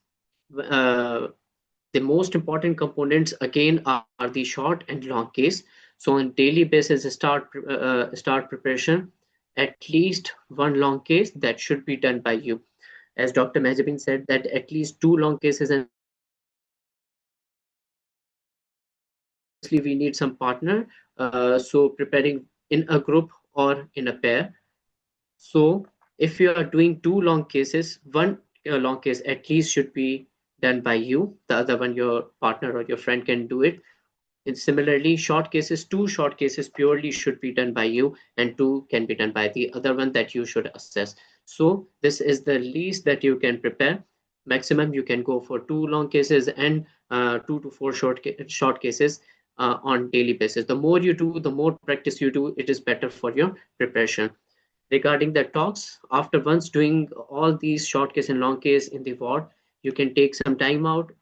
the most important components again are the short and long case. So on daily basis, start preparation, at least one long case that should be done by you. As Dr. Mahjabin said, that at least 2 long cases and we need some partner. So preparing in a group or in a pair. So if you are doing 2 long cases, one long case at least should be done by you. The other one, your partner or your friend can do it. And similarly, short cases, 2 short cases purely should be done by you, and 2 can be done by the other one that you should assess. So this is the least that you can prepare. Maximum you can go for 2 long cases and 2 to 4 short cases on daily basis. The more you do, the more practice you do, it is better for your preparation. Regarding the TOACS, after once doing all these short case and long case in the ward, you can take some time out,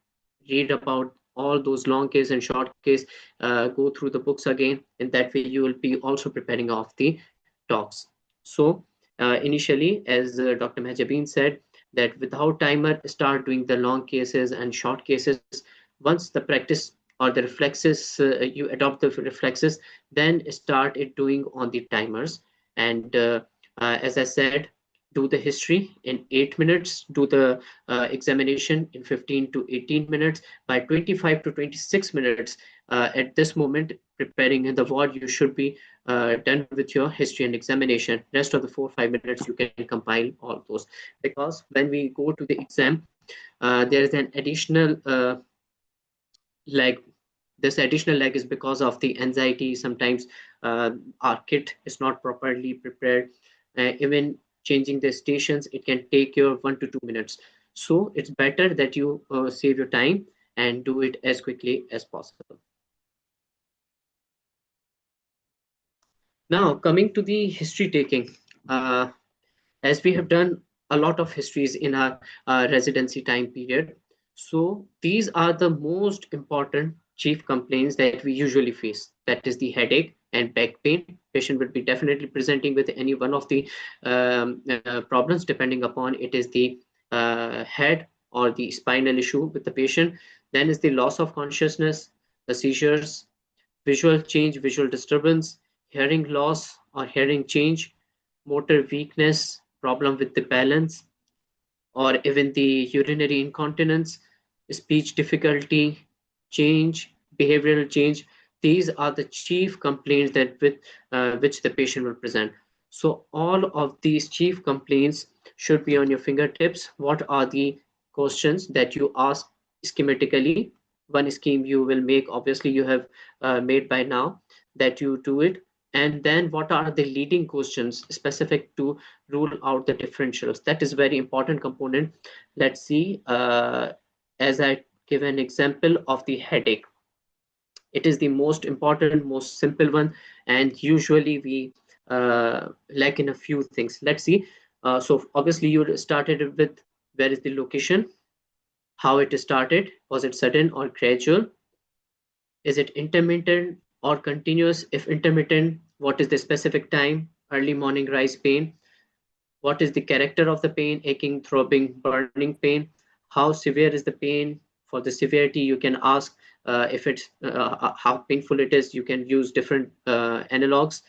read about all those long case and short case, go through the books again. In that way, you will be also preparing of the TOACS. So initially, as Dr. Mahjabin said, that without timer, start doing the long cases and short cases. Once the practice or the reflexes, you adopt the reflexes, then start it doing on the timers. And as I said, do the history in 8 minutes, do the examination in 15 to 18 minutes. By 25 to 26 minutes, at this moment, preparing in the ward, you should be done with your history and examination. Rest of the 4-5 minutes, you can compile all those. Because when we go to the exam, there is an additional leg. This additional leg is because of the anxiety. Sometimes our kit is not properly prepared. Even changing the stations, it can take your 1 to 2 minutes. So it's better that you save your time and do it as quickly as possible. Now, coming to the history taking, as we have done a lot of histories in our residency time period. So these are the most important chief complaints that we usually face. That is the headache and back pain. Patient will be definitely presenting with any one of the problems, depending upon it is the head or the spinal issue with the patient. Then is the loss of consciousness, the seizures, visual change, visual disturbance, hearing loss or hearing change, motor weakness, problem with the balance, or even the urinary incontinence, speech difficulty, change, behavioral change. These are the chief complaints that with which the patient will present. So all of these chief complaints should be on your fingertips. What are the questions that you ask schematically? One scheme you will make, obviously you have made by now, that you do it. And then what are the leading questions specific to rule out the differentials? That is very important component. Let's see, as I give an example of the headache. It is the most important, most simple one, and usually we lack in a few things. Let's see. So obviously you started with where is the location, how it started, was it sudden or gradual, is it intermittent or continuous? If intermittent, what is the specific time, early morning rise pain, what is the character of the pain, aching, throbbing, burning pain, how severe is the pain? For the severity, you can ask if it's how painful it is. You can use different analogs.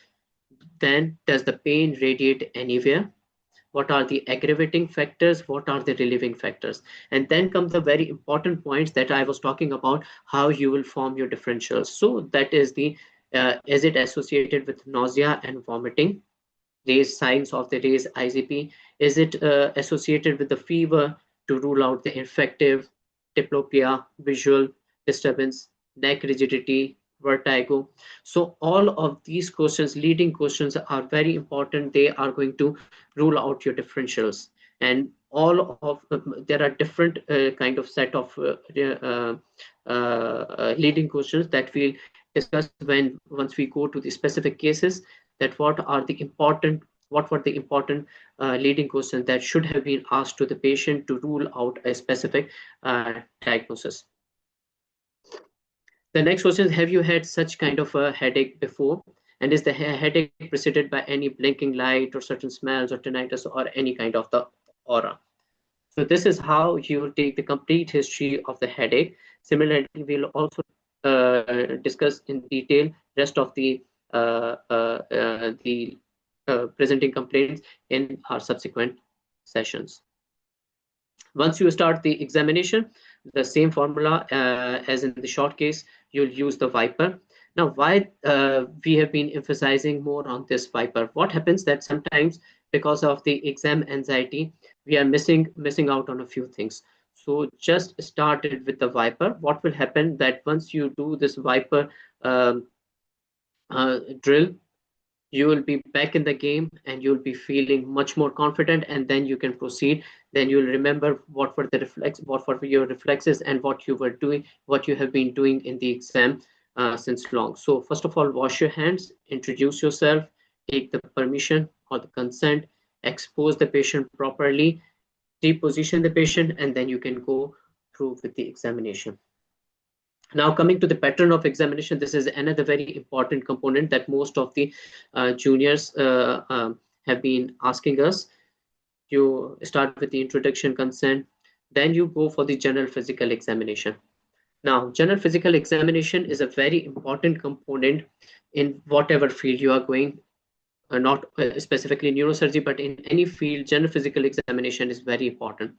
Then, does the pain radiate anywhere? What are the aggravating factors? What are the relieving factors? And then come the very important points that I was talking about, how you will form your differentials. So that is the is it associated with nausea and vomiting? Raise signs of the raised ICP? Is it associated with the fever, to rule out the infective, diplopia, visual disturbance, neck rigidity, vertigo? So all of these questions, leading questions, are very important. They are going to rule out your differentials. And all of there are different kind of set of leading questions that we'll discuss when once we go to the specific cases, that what were the important leading questions that should have been asked to the patient to rule out a specific diagnosis. The next question is, have you had such kind of a headache before? And is the headache preceded by any blinking light or certain smells or tinnitus or any kind of the aura? So this is how you will take the complete history of the headache. Similarly, we'll also discuss in detail rest of the presenting complaints in our subsequent sessions. Once you start the examination, the same formula as in the short case, you'll use the Viper. Now, why we have been emphasizing more on this Viper? What happens that sometimes because of the exam anxiety, we are missing out on a few things. So just started with the Viper. What will happen that once you do this Viper drill, you will be back in the game and you'll be feeling much more confident, and then you can proceed. Then you'll remember what were your reflexes and what you were doing, what you have been doing in the exam since long. So first of all, wash your hands, introduce yourself, take the permission or the consent, expose the patient properly, reposition the patient, and then you can go through with the examination. Now, coming to the pattern of examination, this is another very important component that most of the juniors have been asking us. You start with the introduction, consent, then you go for the general physical examination. Now, general physical examination is a very important component in whatever field you are going, not specifically neurosurgery, but in any field, general physical examination is very important.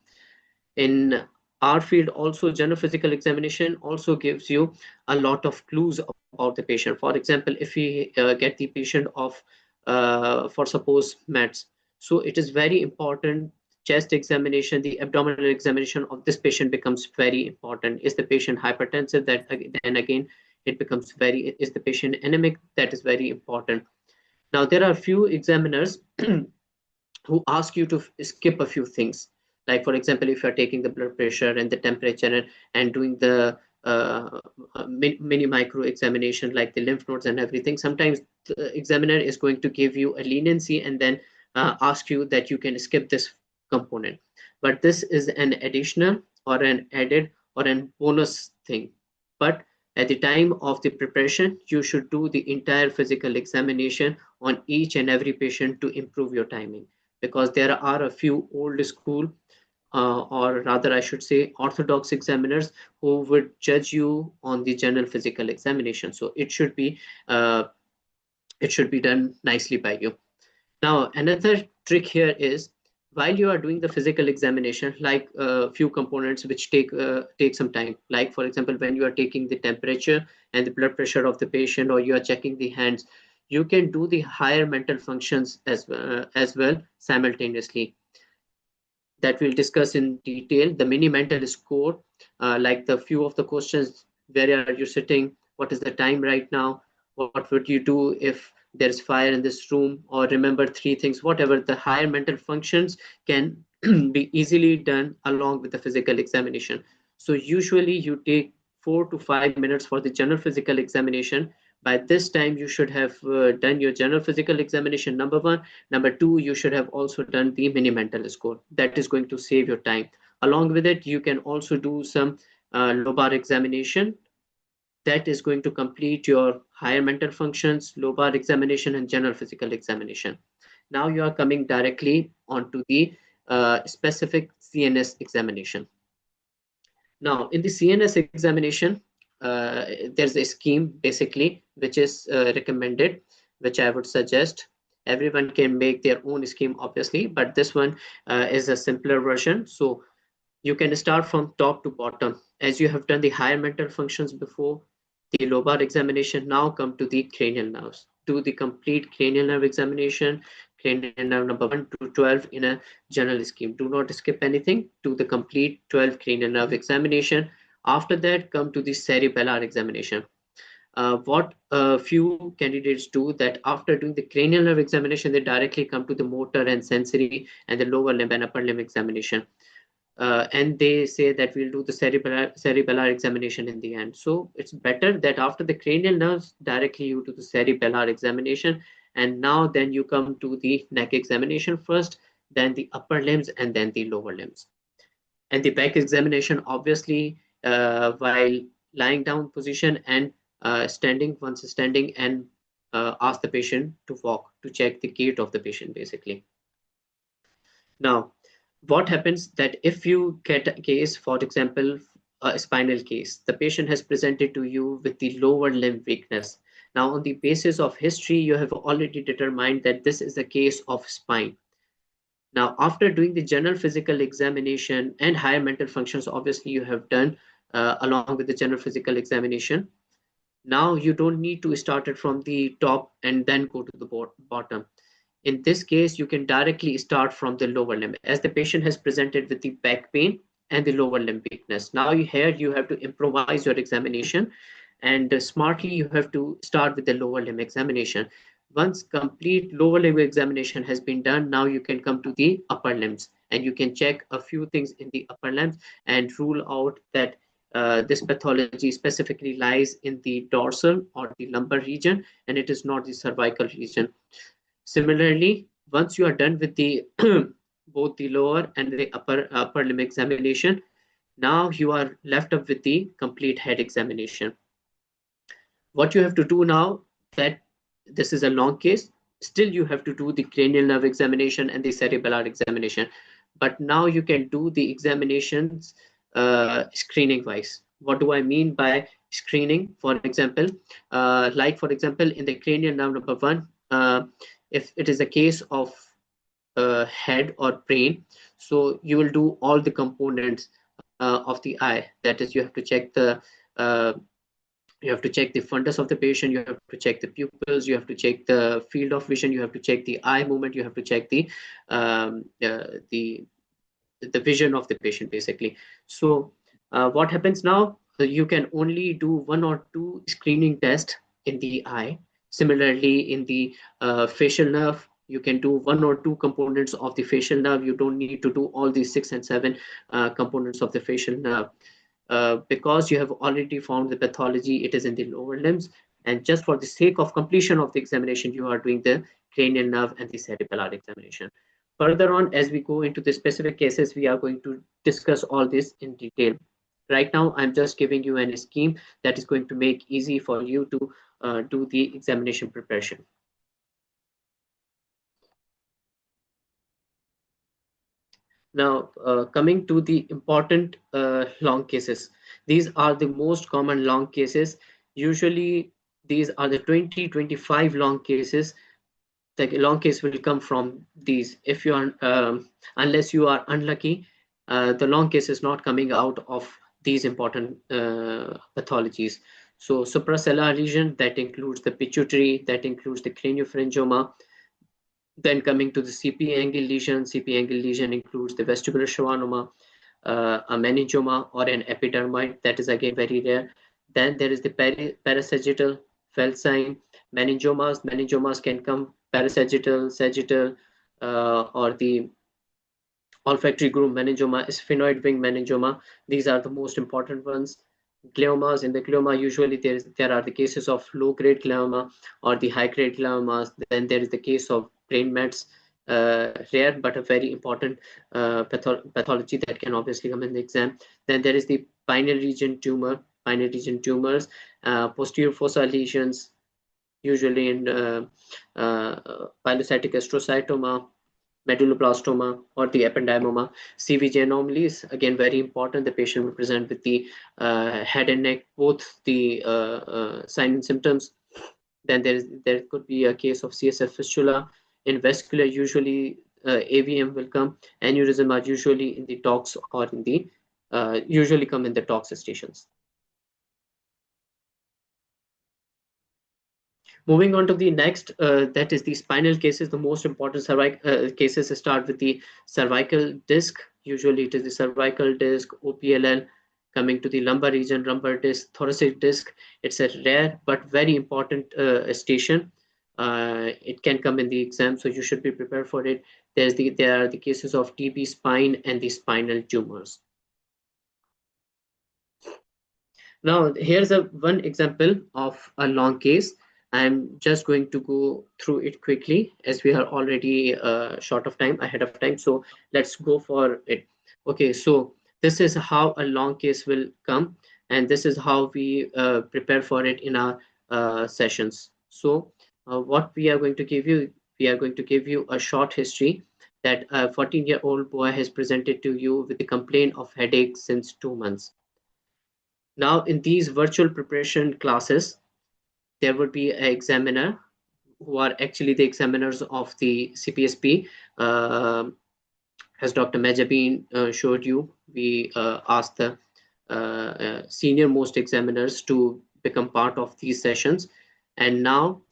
In our field also, general physical examination also gives you a lot of clues about the patient. For example, if we get the patient of for suppose meds, so it is very important. Chest examination, the abdominal examination of this patient becomes very important. Is the patient hypertensive? That then again it becomes very, is the patient anemic? That is very important. Now there are few examiners who ask you to skip a few things. Like, for example, if you're taking the blood pressure and the temperature and doing the mini micro examination, like the lymph nodes and everything, sometimes the examiner is going to give you a leniency and then ask you that you can skip this component. But this is an additional or an added or a bonus thing. But at the time of the preparation, you should do the entire physical examination on each and every patient to improve your timing, because there are a few old school or rather I should say orthodox examiners who would judge you on the general physical examination. So uh, it should be done nicely by you. Now, another trick here is while you are doing the physical examination, like a few components which take some time. Like for example, when you are taking the temperature and the blood pressure of the patient, or you are checking the hands, you can do the higher mental functions as well simultaneously, that we'll discuss in detail. The mini mental score, like the few of the questions: where are you sitting? What is the time right now? What would you do if there's fire in this room? Or remember three things. Whatever the higher mental functions can be easily done along with the physical examination. So usually you take 4 to 5 minutes for the general physical examination. By this time, you should have done your general physical examination, number one. Number two, you should have also done the mini mental score. That is going to save your time. Along with it, you can also do some lobar examination. That is going to complete your higher mental functions, lobar examination, and general physical examination. Now you are coming directly onto the specific CNS examination. Now, in the CNS examination, there's a scheme basically which is recommended, which I would suggest. Everyone can make their own scheme, obviously, but this one is a simpler version. So you can start from top to bottom. As you have done the higher mental functions before, the lobar examination, now come to the cranial nerves. Do the complete cranial nerve examination, cranial nerve number 1 to 12 in a general scheme. Do not skip anything. Do the complete 12 cranial nerve examination. After that, come to the cerebellar examination. What a few candidates do, that after doing the cranial nerve examination, they directly come to the motor and sensory and the lower limb and upper limb examination. And they say that we'll do the cerebellar examination in the end. So it's better that after the cranial nerves, directly you do the cerebellar examination, and now then you come to the neck examination first, then the upper limbs, and then the lower limbs. And the back examination, obviously, while lying down position and standing, once standing, and ask the patient to walk to check the gait of the patient, basically. Now, what happens that if you get a case, for example, a spinal case, the patient has presented to you with the lower limb weakness. Now, on the basis of history, you have already determined that this is a case of spine. Now, after doing the general physical examination and higher mental functions, obviously you have done along with the general physical examination. Now you don't need to start it from the top and then go to the bottom. In this case, you can directly start from the lower limb, as the patient has presented with the back pain and the lower limb weakness. Now here you have to improvise your examination, and smartly you have to start with the lower limb examination. Once complete lower limb examination has been done, now you can come to the upper limbs, and you can check a few things in the upper limbs and rule out that this pathology specifically lies in the dorsal or the lumbar region, and it is not the cervical region. Similarly, once you are done with the both the lower and the upper limb examination, now you are left up with the complete head examination. What you have to do now, that this is a long case, still you have to do the cranial nerve examination and the cerebellar examination. But now you can do the examinations screening wise. What do I mean by screening? For example, like for example, in the cranial nerve number 1, if it is a case of head or brain, so you will do all the components of the eye. That is, you have to check the fundus of the patient, you have to check the pupils, you have to check the field of vision, you have to check the eye movement, you have to check the vision of the patient, basically. So what happens now, you can only do 1 or 2 screening tests in the eye. Similarly, in the facial nerve, you can do 1 or 2 components of the facial nerve. You don't need to do all the 6 and 7 components of the facial nerve, because you have already found the pathology, it is in the lower limbs, and just for the sake of completion of the examination, you are doing the cranial nerve and the cerebellar examination. Further on, as we go into the specific cases, we are going to discuss all this in detail, Right now, I'm just giving you a scheme that is going to make easy for you to do the examination preparation. Now, coming to the important long cases, these are the most common long cases. Usually, these are the 20-25 long cases. The long case will come from these. If you are, unless you are unlucky, the long case is not coming out of these important pathologies. So, suprasellar lesion, that includes the pituitary, that includes the craniopharyngioma. Then coming to the CP angle lesion, CP angle lesion includes the vestibular schwannoma, a meningioma or an epidermoid, that is again very rare. Then there is the parasagittal Feld-sign meningiomas. Meningiomas can come parasagittal, sagittal, or the olfactory groove meningioma, sphenoid wing meningioma. These are the most important ones. Gliomas, in the glioma, usually there are the cases of low-grade glioma or the high-grade gliomas. Then there is the case of brain mets, rare but a very important pathology that can obviously come in the exam. Then there is the pineal region tumor, pineal region tumors, posterior fossa lesions, usually in pilocytic astrocytoma, medulloblastoma, or the ependymoma. CVJ anomalies, again very important. The patient will present with the head and neck, both the signs and symptoms. Then there could be a case of CSF fistula. In vascular, usually AVM will come. Aneurysm are usually in the TOACS or in the usually come in the TOACS stations. Moving on to the next, that is the spinal cases. The most important cases start with the cervical disc. Usually it is the cervical disc, OPLL. Coming to the lumbar region, lumbar disc, thoracic disc. It's a rare but very important station. It can come in the exam, so you should be prepared for it. There are the cases of TB spine and the spinal tumors. Now, here's one example of a long case. I'm just going to go through it quickly as we are already short of time, ahead of time. So let's go for it. Okay, so this is how a long case will come, and this is how we prepare for it in our sessions. So what we are going to give you, we are going to give you a short history that a 14-year-old boy has presented to you with a complaint of headache since 2 months. Now, in these virtual preparation classes, there would be an examiner who are actually the examiners of the CPSP. As Dr. Majabin showed you, we asked the senior most examiners to become part of these sessions. And now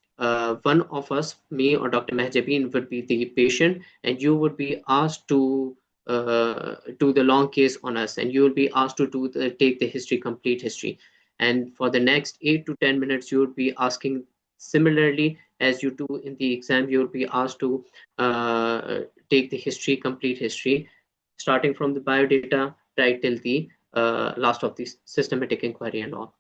one of us, me or Dr. Mahjabin, would be the patient, and you would be asked to do the long case on us, and you will be asked to take the history, complete history. And for the next 8 to 10 minutes, you would be asking similarly as you do in the exam. You will be asked to take the history, complete history, starting from the biodata right till the last of the systematic inquiry and all.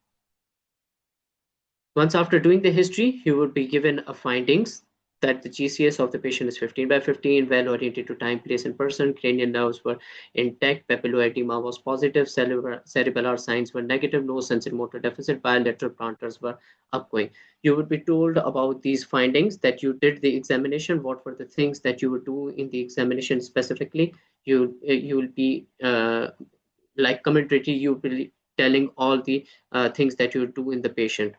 Once after doing the history, you would be given a findings that the GCS of the patient is 15/15, well oriented to time, place, and person. Cranial nerves were intact. Papilloedema was positive. Cerebellar signs were negative. No sensory motor deficit. Bilateral plantars were upgoing. You would be told about these findings, that you did the examination. What were the things that you would do in the examination specifically? You will be like commentary. You will be telling all the things that you do in the patient,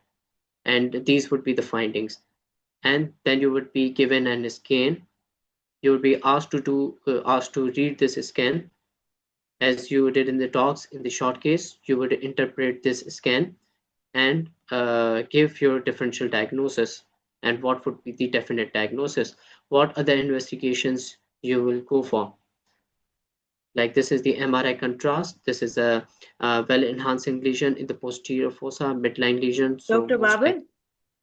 and these would be the findings. And then you would be given an scan. You would be asked to read this scan as you did in the talks. In the short case, you would interpret this scan and give your differential diagnosis, and what would be the definite diagnosis, what other investigations you will go for. Like this is the MRI contrast. This is a well enhancing lesion in the posterior fossa, midline lesion. So Dr. Babar,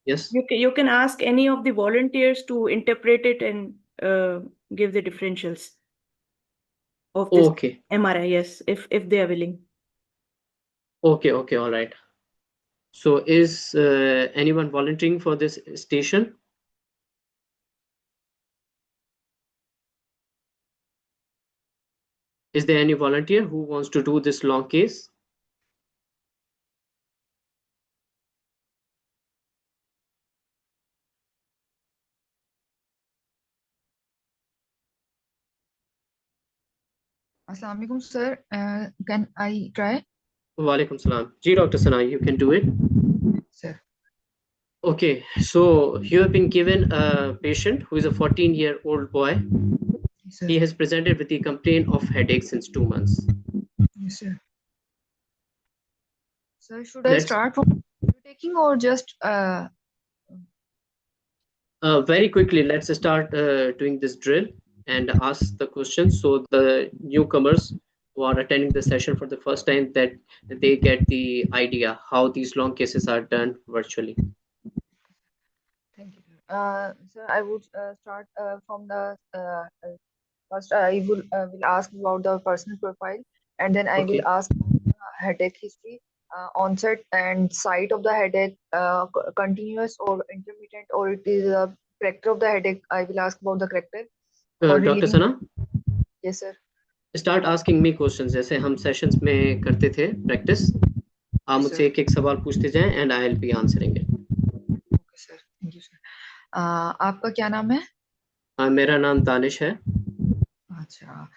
yes. you can ask any of the volunteers to interpret it and give the differentials of this Okay. MRI, yes, if they are willing. Okay, all right. So is anyone volunteering for this station? Is there any volunteer who wants to do this long case? Assalamu alaikum, sir. Can I try? Walaikum salam. Ji, Dr. Sana, you can do it. Sir. Okay, so you have been given a patient who is a 14-year-old boy. Yes, sir. He has presented with the complaint of headache since 2 months. Yes, sir. Sir, should I Let's start from taking or just very quickly, let's start doing this drill and ask the questions so the newcomers who are attending the session for the first time that they get the idea how these long cases are done virtually. Thank you, sir. Sir, I would start from the first. I will ask about the personal profile, and then I will Okay. ask headache history, onset and site of the headache, continuous or intermittent, or it is a character of the headache. I will ask about the character or Dr. relieving. Sana, Yes, sir. start asking me questions जैसे हम sessions में करते थे practice आप Yes, मुझसे sir. एक एक सवाल पूछते जाएं and I will be answering it Okay, sir. Thank you, sir. आपका क्या नाम है? मेरा नाम दानिश है अच्छा,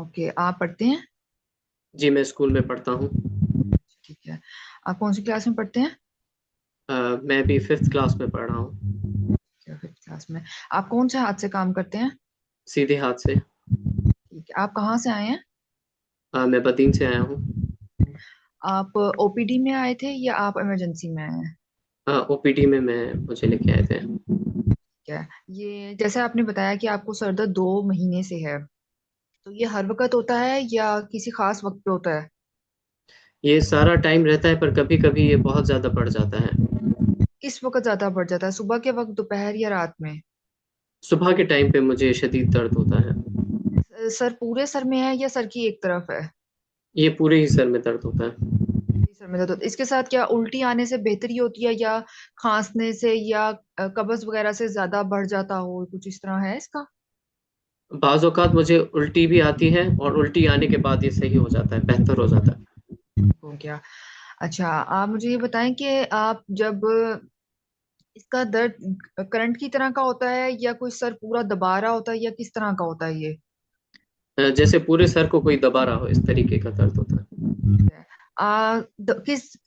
ओके, आप पढ़ते हैं? जी मैं स्कूल में पढ़ता हूँ ठीक है। आप कौन सी क्लास में पढ़ते हैं? मैं भी 5th क्लास में पढ़ रहा हूँ 5th क्लास में। आप कौन से हाथ से काम करते हैं? सीधे हाथ से ठीक है। आप कहाँ से आए हैं? मैं बदीन से आया हूँ आप ओपीडी में आए थे या आप इमरजेंसी में आए हैं? ओपीडी में मुझे लेके आए थे ठीक है। ये जैसे आपने बताया कि आपको सर दर्द 2 महीने से है, तो ये हर वक्त होता है या किसी खास वक्त पे होता है? ये सारा टाइम रहता है पर कभी कभी ये बहुत ज्यादा बढ़ जाता है किस वक्त ज्यादा बढ़ जाता है? सुबह के वक्त, दोपहर या रात में? सुबह के टाइम पे मुझे शदीद दर्द होता है सर पूरे सर में है या सर की एक तरफ है? ये पूरे ही सर में दर्द होता है सर में दर्द होता है। इसके साथ क्या उल्टी आने से बेहतरी होती है या खांसने से या कब्ज वगैरह से ज्यादा बढ़ जाता हो, कुछ इस तरह है इसका? बाज़ औक़ात मुझे उल्टी भी आती है और उल्टी आने के बाद ये सही हो जाता है बेहतर हो जाता है हो गया। अच्छा, आप मुझे ये बताएं कि आप जब इसका दर्द करंट की तरह का होता है या कोई सर पूरा दबा रहा होता है या किस तरह का होता है ये? जैसे पूरे सर को कोई दबा रहा हो इस तरीके का दर्द होता है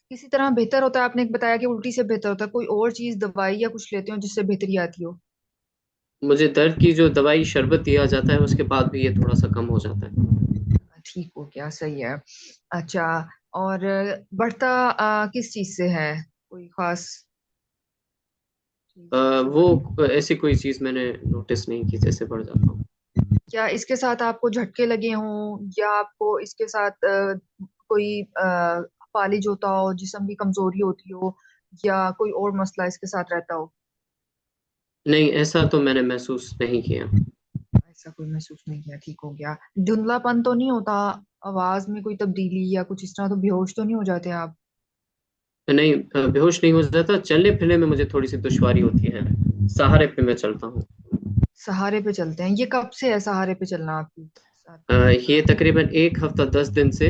किसी तरह बेहतर होता है? आपने बताया कि उल्टी से बेहतर होता है, कोई और चीज दवाई या कुछ लेते हो जिससे बेहतरी आती हो? मुझे दर्द की जो दवाई शरबत दिया जाता है उसके बाद भी ये थोड़ा सा कम हो जाता है ठीक हो गया, सही है। अच्छा, और बढ़ता किस चीज से है? कोई खास वो ऐसी कोई चीज मैंने नोटिस नहीं की जैसे बढ़ जाता हूँ क्या इसके साथ आपको झटके लगे हों या आपको इसके साथ कोई फालिज होता हो, जिस्म की कमजोरी होती हो या कोई और मसला इसके साथ रहता हो? नहीं ऐसा तो मैंने महसूस नहीं किया ऐसा कोई महसूस नहीं किया, ठीक हो गया। धुंधलापन तो नहीं होता? आवाज में कोई तब्दीली या कुछ इस तरह? तो बेहोश तो नहीं हो जाते आप? नहीं बेहोश नहीं हो जाता चलने फिरने में मुझे थोड़ी सी दुश्वारी होती है सहारे पे मैं चलता हूँ सहारे पे चलते हैं? ये कब से है सहारे पे चलना आपकी साथ? ये तकरीबन 1 हफ्ता 10 दिन से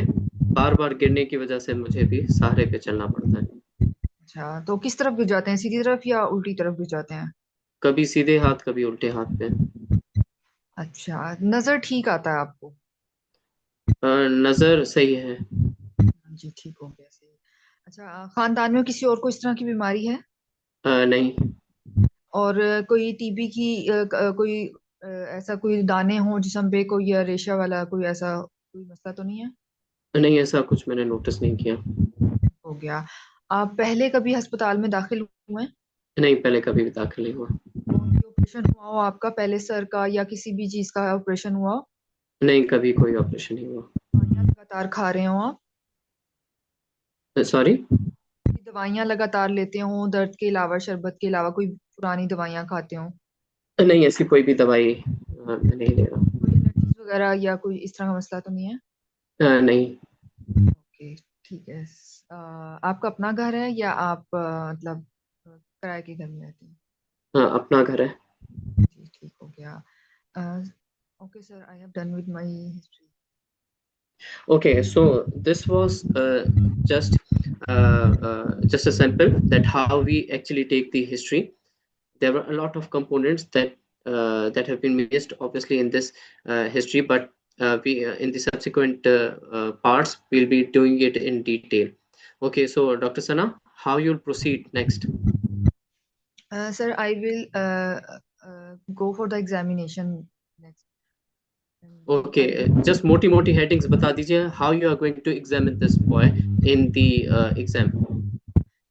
बार बार गिरने की वजह से मुझे भी सहारे पे चलना पड़ता है अच्छा, तो किस तरफ गिर जाते हैं, सीधी तरफ या उल्टी तरफ गिर जाते हैं? कभी सीधे हाथ कभी उल्टे हाथ पे अच्छा, नजर ठीक आता है आपको? नजर सही है जी, ठीक हो गया, सही। अच्छा, खानदान में किसी और को इस तरह की बीमारी है? नहीं और कोई टीबी की कोई ऐसा कोई दाने हो जिस्म पे, कोई या रेशा वाला कोई ऐसा कोई मसला तो नहीं है? नहीं ऐसा कुछ मैंने नोटिस नहीं किया हो गया। आप पहले कभी अस्पताल में दाखिल हुए हैं? नहीं पहले कभी भी दाखिल नहीं हुआ ऑपरेशन हुआ हो आपका पहले सर का या किसी भी चीज का ऑपरेशन हुआ हो? नहीं कभी कोई ऑपरेशन नहीं हुआ दवाइयाँ लगातार खा रहे हो आप? सॉरी दवाइयाँ लगातार लेते हो दर्द के अलावा, शरबत के अलावा कोई पुरानी दवाइयाँ खाते हो? नहीं ऐसी कोई भी दवाई मैं नहीं ले रहा कोई एलर्जीज वगैरह या कोई इस तरह का मसला तो नहीं है? नहीं ओके, ठीक है। आपका अपना घर है या आप मतलब किराए के घर में रहते हैं? हाँ अपना घर है जी, ठीक हो गया। Okay sir, I have done with my history. Okay, so this was just a sample that how we actually take the history. There were a lot of components that that have been missed obviously in this history, but we in the subsequent parts we'll be doing it in detail. Okay, so Dr. Sana, how you'll proceed next? Sir, I will go for the examination next. Okay, just moti headings bata dijiye how you are going to examine this boy in the exam.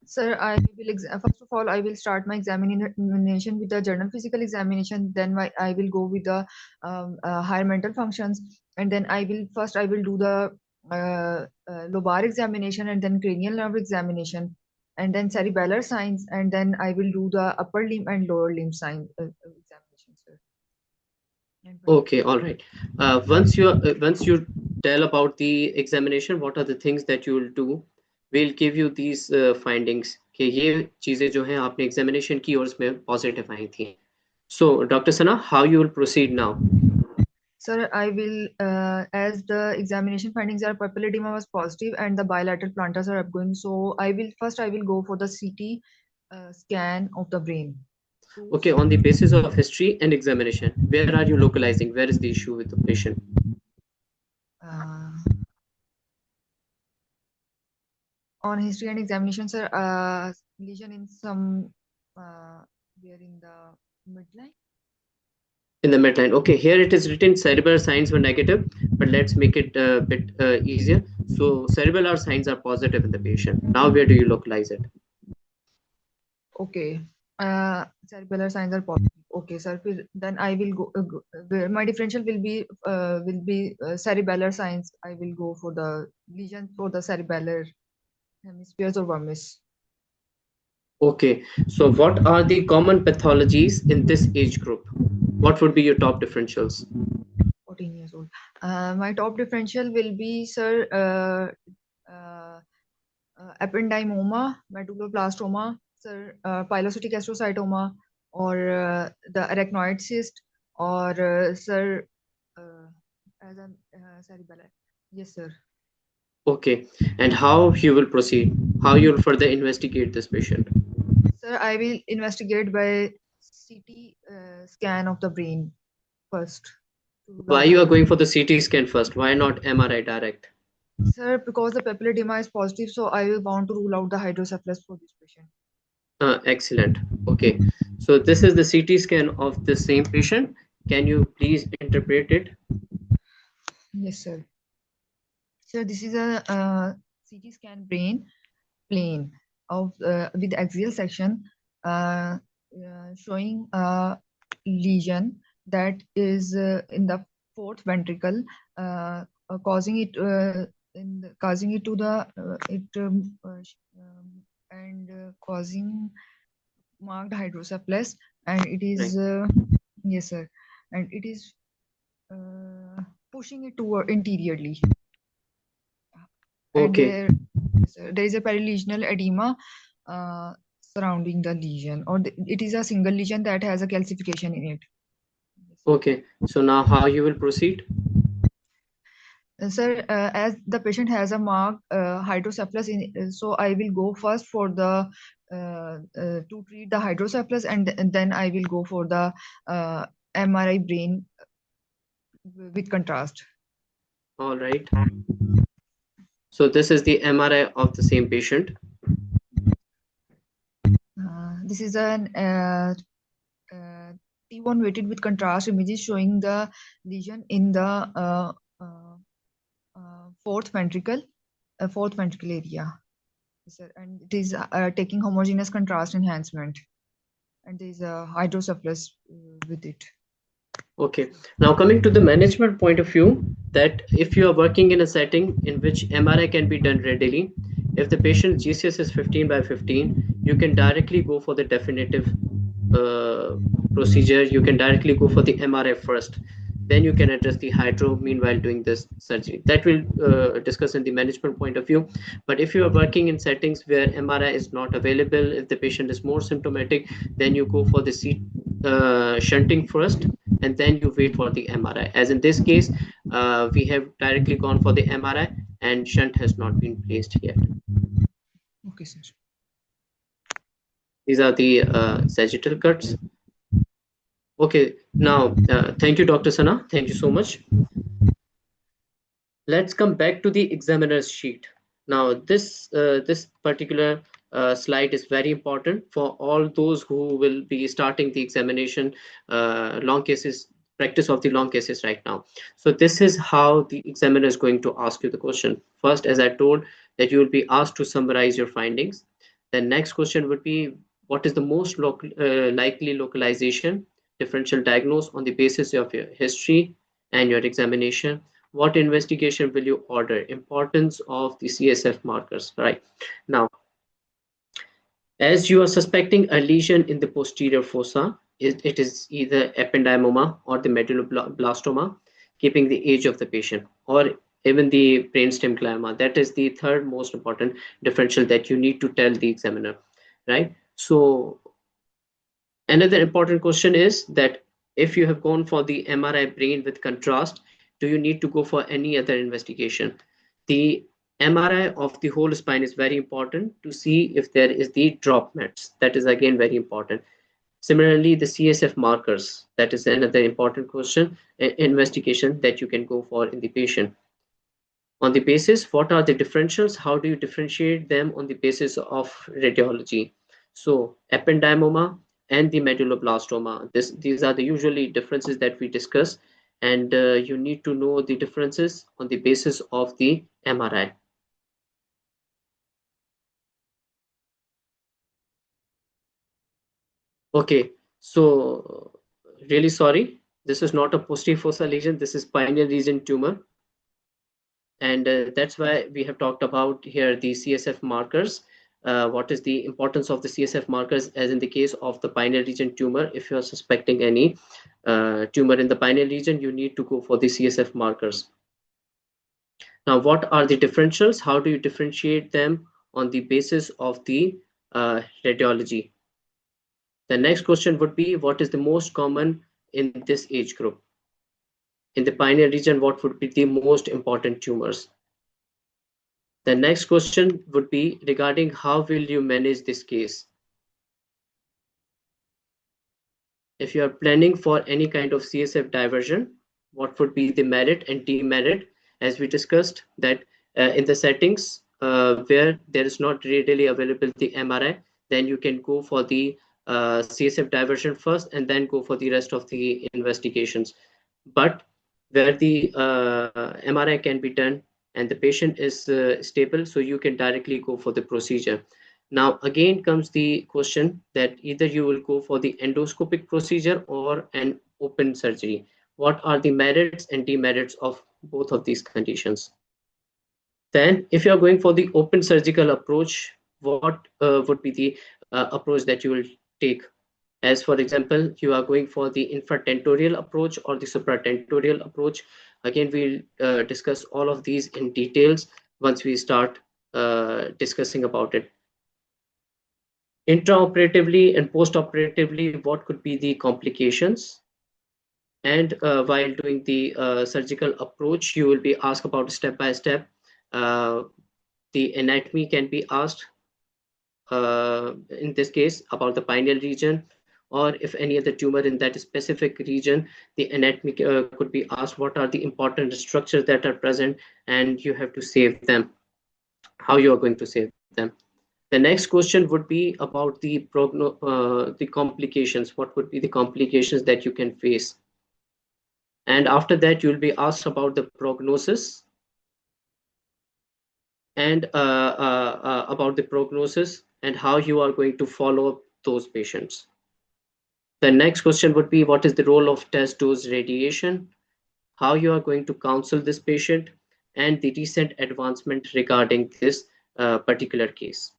Sir, I will first of all I will start my examination with the general physical examination. Then I will go with the higher mental functions, and then I will do the lobar examination, and then cranial nerve examination, and then cerebellar signs, and then I will do the upper limb and lower limb sign examination, sir. Okay, all right. Once you tell about the examination, what are the things that you will do? We'll give you these findings कि ये चीजें जो हैं आपने examination की और उसमें positive आई थी. So, Dr. Sana, how you will proceed now? Sir, I will, as the examination findings are pupil edema was positive and the bilateral plantars are upgoing. So I will go for the CT scan of the brain. Okay, on the basis of history and examination, where are you localizing? Where is the issue with the patient? On history and examination, sir, lesion in some where in the midline. In the midline. Okay, here it is written cerebral signs were negative, but let's make it a bit easier. So cerebellar signs are positive in the patient. Now where do you localize it? Okay, cerebellar signs are positive. Okay, sir. Then I will go. My differential will be cerebellar signs. I will go for the lesion for the cerebellar hemispheres or vermis. Okay, so what are the common pathologies in this age group? What would be your top differentials? 14 years old. My top differential will be, sir, ependymoma, medulloblastoma, sir, pilocytic astrocytoma, or the arachnoid cyst, or sir, as a cerebellar. Yes, sir. Okay, and how you will proceed? How you will further investigate this patient? Sir, I will investigate by CT scan of the brain first. Why you are going for the CT scan first? Why not MRI direct? Sir, because the papilla edema is positive, so I will want to rule out the hydrocephalus for this patient. Excellent. Okay, so this is the CT scan of the same patient. Can you please interpret it? Yes, sir. So this is a CT scan brain plane of with axial section showing a lesion that is in the fourth ventricle, causing it to the causing marked hydrocephalus, and it is yes, sir, and it is pushing it toward interiorly. Okay. And there is a perilesional edema surrounding the lesion, or it is a single lesion that has a calcification in it. Okay, so now how you will proceed? Sir, as the patient has a marked hydrocephalus, so I will go first for the to treat the hydrocephalus, and then I will go for the MRI brain with contrast. All right. So this is the MRI of the same patient. This is an T1 weighted with contrast images showing the lesion in the fourth ventricle area. Yes, sir. And it is taking homogeneous contrast enhancement, and there is a hydrocephalus with it. Okay, now coming to the management point of view, that if you are working in a setting in which MRI can be done readily, if the patient GCS is 15/15, you can directly go for the definitive procedure. You can directly go for the MRI first, then you can address the hydro meanwhile doing this surgery. That will discuss in the management point of view. But if you are working in settings where MRI is not available, if the patient is more symptomatic, then you go for the shunting first, and then you wait for the MRI. As in this case, we have directly gone for the MRI and shunt has not been placed yet. Okay, sir. These are the sagittal cuts. Okay, now thank you, Dr. Sana. Thank you so much. Let's come back to the examiner's sheet. Now, this particular slide is very important for all those who will be starting the examination, long cases, practice of the long cases right now. So this is how the examiner is going to ask you the question. First, as I told, that you will be asked to summarize your findings. The next question would be, what is the most likely localization differential diagnose on the basis of your history and your examination? What investigation will you order? Importance of the CSF markers, right? Now, as you are suspecting a lesion in the posterior fossa, it is either ependymoma or the medulloblastoma, keeping the age of the patient, or even the brainstem glioma. That is the third most important differential that you need to tell the examiner, right? So another important question is that if you have gone for the MRI brain with contrast, do you need to go for any other investigation? The MRI of the whole spine is very important to see if there is the drop mats. That is again very important. Similarly, the CSF markers, that is another important question, investigation that you can go for in the patient. On the basis, what are the differentials? How do you differentiate them on the basis of radiology? So ependymoma and the medulloblastoma, these are the usually differences that we discuss, and you need to know the differences on the basis of the MRI. Okay, so really sorry, this is not a posterior fossa lesion, this is pineal region tumor. And that's why we have talked about here the CSF markers. What is the importance of the CSF markers, as in the case of the pineal region tumor? If you are suspecting any tumor in the pineal region, you need to go for the CSF markers. Now, what are the differentials? How do you differentiate them on the basis of the radiology? The next question would be, what is the most common in this age group? In the pineal region, what would be the most important tumors? The next question would be regarding how will you manage this case? If you are planning for any kind of CSF diversion, what would be the merit and demerit? As we discussed that in the settings where there is not readily available the MRI, then you can go for the CSF diversion first and then go for the rest of the investigations. But where the MRI can be done and the patient is stable, so you can directly go for the procedure. Now again comes the question that either you will go for the endoscopic procedure or an open surgery. What are the merits and demerits of both of these conditions? Then if you are going for the open surgical approach, what would be the approach that you will take? As for example, you are going for the infratentorial approach or the supratentorial approach. Again, we'll discuss all of these in details once we start discussing about it. Intraoperatively and postoperatively, what could be the complications? And while doing the surgical approach, you will be asked about step by step. The anatomy can be asked, in this case, about the pineal region, or if any other tumor in that specific region, the anatomy could be asked. What are the important structures that are present, and you have to save them, how you are going to save them. The next question would be about the complications. What would be the complications that you can face? And after that, you'll be asked about the prognosis and about the prognosis and how you are going to follow up those patients. The next question would be, what is the role of test dose radiation? How you are going to counsel this patient, and the recent advancement regarding this particular case.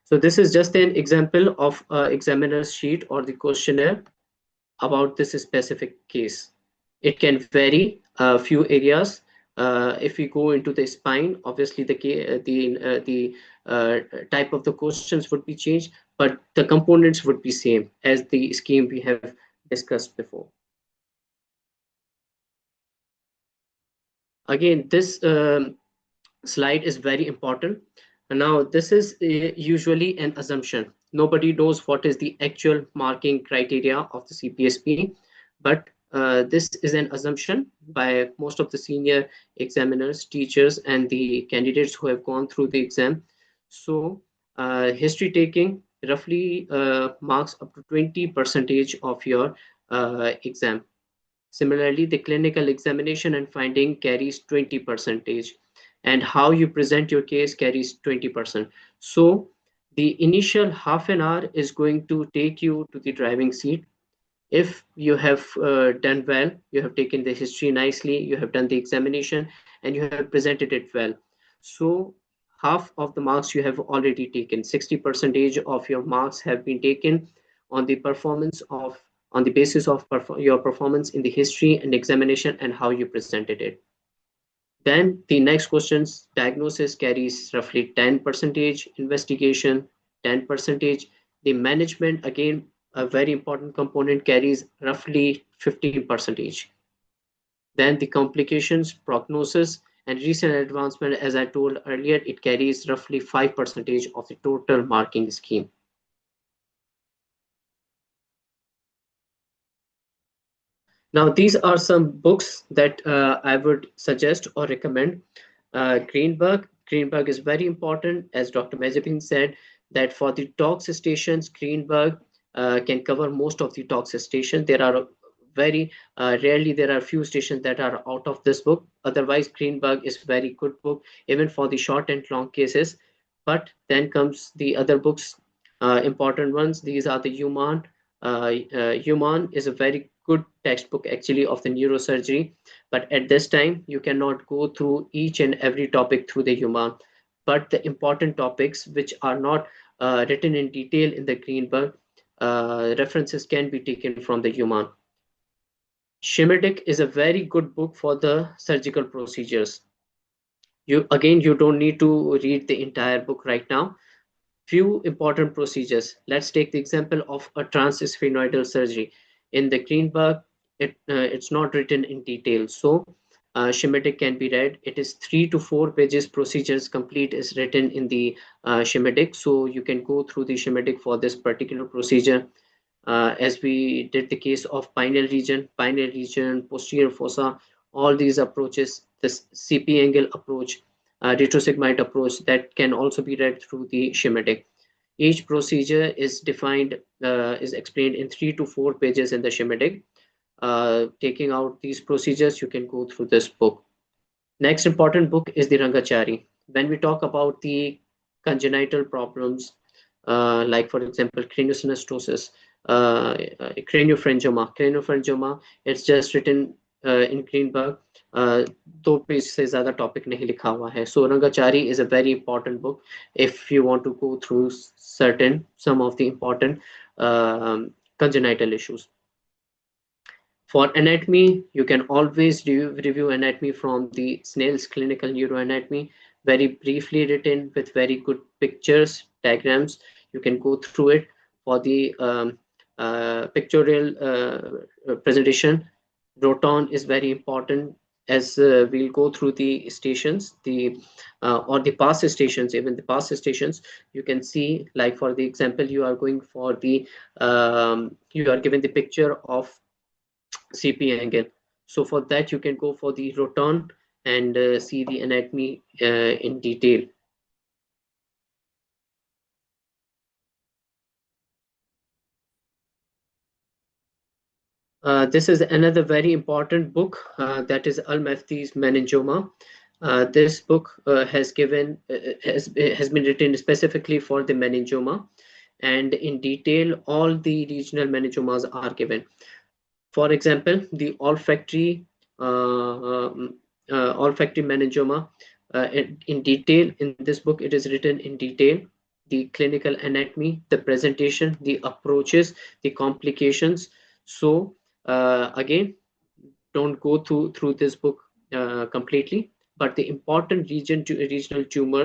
So this is just an example of examiner's sheet or the questionnaire about this specific case. It can vary a few areas. If we go into the spine, obviously the type of the questions would be changed, but the components would be same as the scheme we have discussed before. Again, this slide is very important. And now this is usually an assumption. Nobody knows what is the actual marking criteria of the CPSP, but This is an assumption by most of the senior examiners, teachers, and the candidates who have gone through the exam. So, history taking roughly marks up to 20% of your exam. Similarly, the clinical examination and finding carries 20%, and how you present your case carries 20%. So, the initial half an hour is going to take you to the driving seat. If you have done well, you have taken the history nicely, you have done the examination, and you have presented it well. So half of the marks you have already taken, 60% of your marks have been taken on the performance of on the basis of your performance in the history and examination and how you presented it. Then the next questions, diagnosis carries roughly 10 percentage, investigation 10 percentage, the management again a very important component carries roughly 15 percentage. Then the complications, prognosis, and recent advancement, as I told earlier, it carries roughly 5 percentage of the total marking scheme. Now, these are some books that I would suggest or recommend. Greenberg is very important, as Dr. Mazepin said, that for the TOACS stations, Greenberg can cover most of the TOACS stations. There are very rarely there are few stations that are out of this book. Otherwise, Greenberg is very good book, even for the short and long cases. But then comes the other books, important ones. These are the Human. Human is a very good textbook actually of the neurosurgery, but at this time you cannot go through each and every topic through the Human. But the important topics which are not written in detail in the Greenberg, references can be taken from the Human. Schematic is a very good book for the surgical procedures. You don't need to read the entire book right now. Few important procedures. Let's take the example of a transsphenoidal surgery. In the Greenberg, it's not written in detail, so schematic can be read. It is 3 to 4 pages. Procedures complete is written in the schematic, so you can go through the schematic for this particular procedure. As we did the case of pineal region, posterior fossa, all these approaches, this CP angle approach, retrosigmoid approach, that can also be read through the schematic. Each procedure is defined, is explained in 3 to 4 pages in the schematic. Taking out these procedures, you can go through this book. Next important book is the Rangachari. When we talk about the congenital problems, like for example, craniosynostosis, craniopharyngioma, it's just written in Greenberg. 2 page से ज़्यादा topic नहीं लिखा हुआ है. So Rangachari is a very important book if you want to go through some of the important congenital issues. For anatomy, you can always review anatomy from the Snell's Clinical Neuroanatomy, very briefly written with very good pictures, diagrams. You can go through it. For the pictorial presentation, Roton is very important, as we'll go through the stations, or the past stations. Even the past stations, you can see, like for the example, you are going for the you are given the picture of CP angle. So for that, you can go for the Roton and see the anatomy in detail. This is another very important book, that is Al-Mafti's Meningioma. This book has been written specifically for the meningioma, and in detail all the regional meningiomas are given. For example, the olfactory meningioma, in detail in this book, it is written in detail. The clinical anatomy, the presentation, the approaches, the complications. So again, don't go through this book completely, but the important regional tumors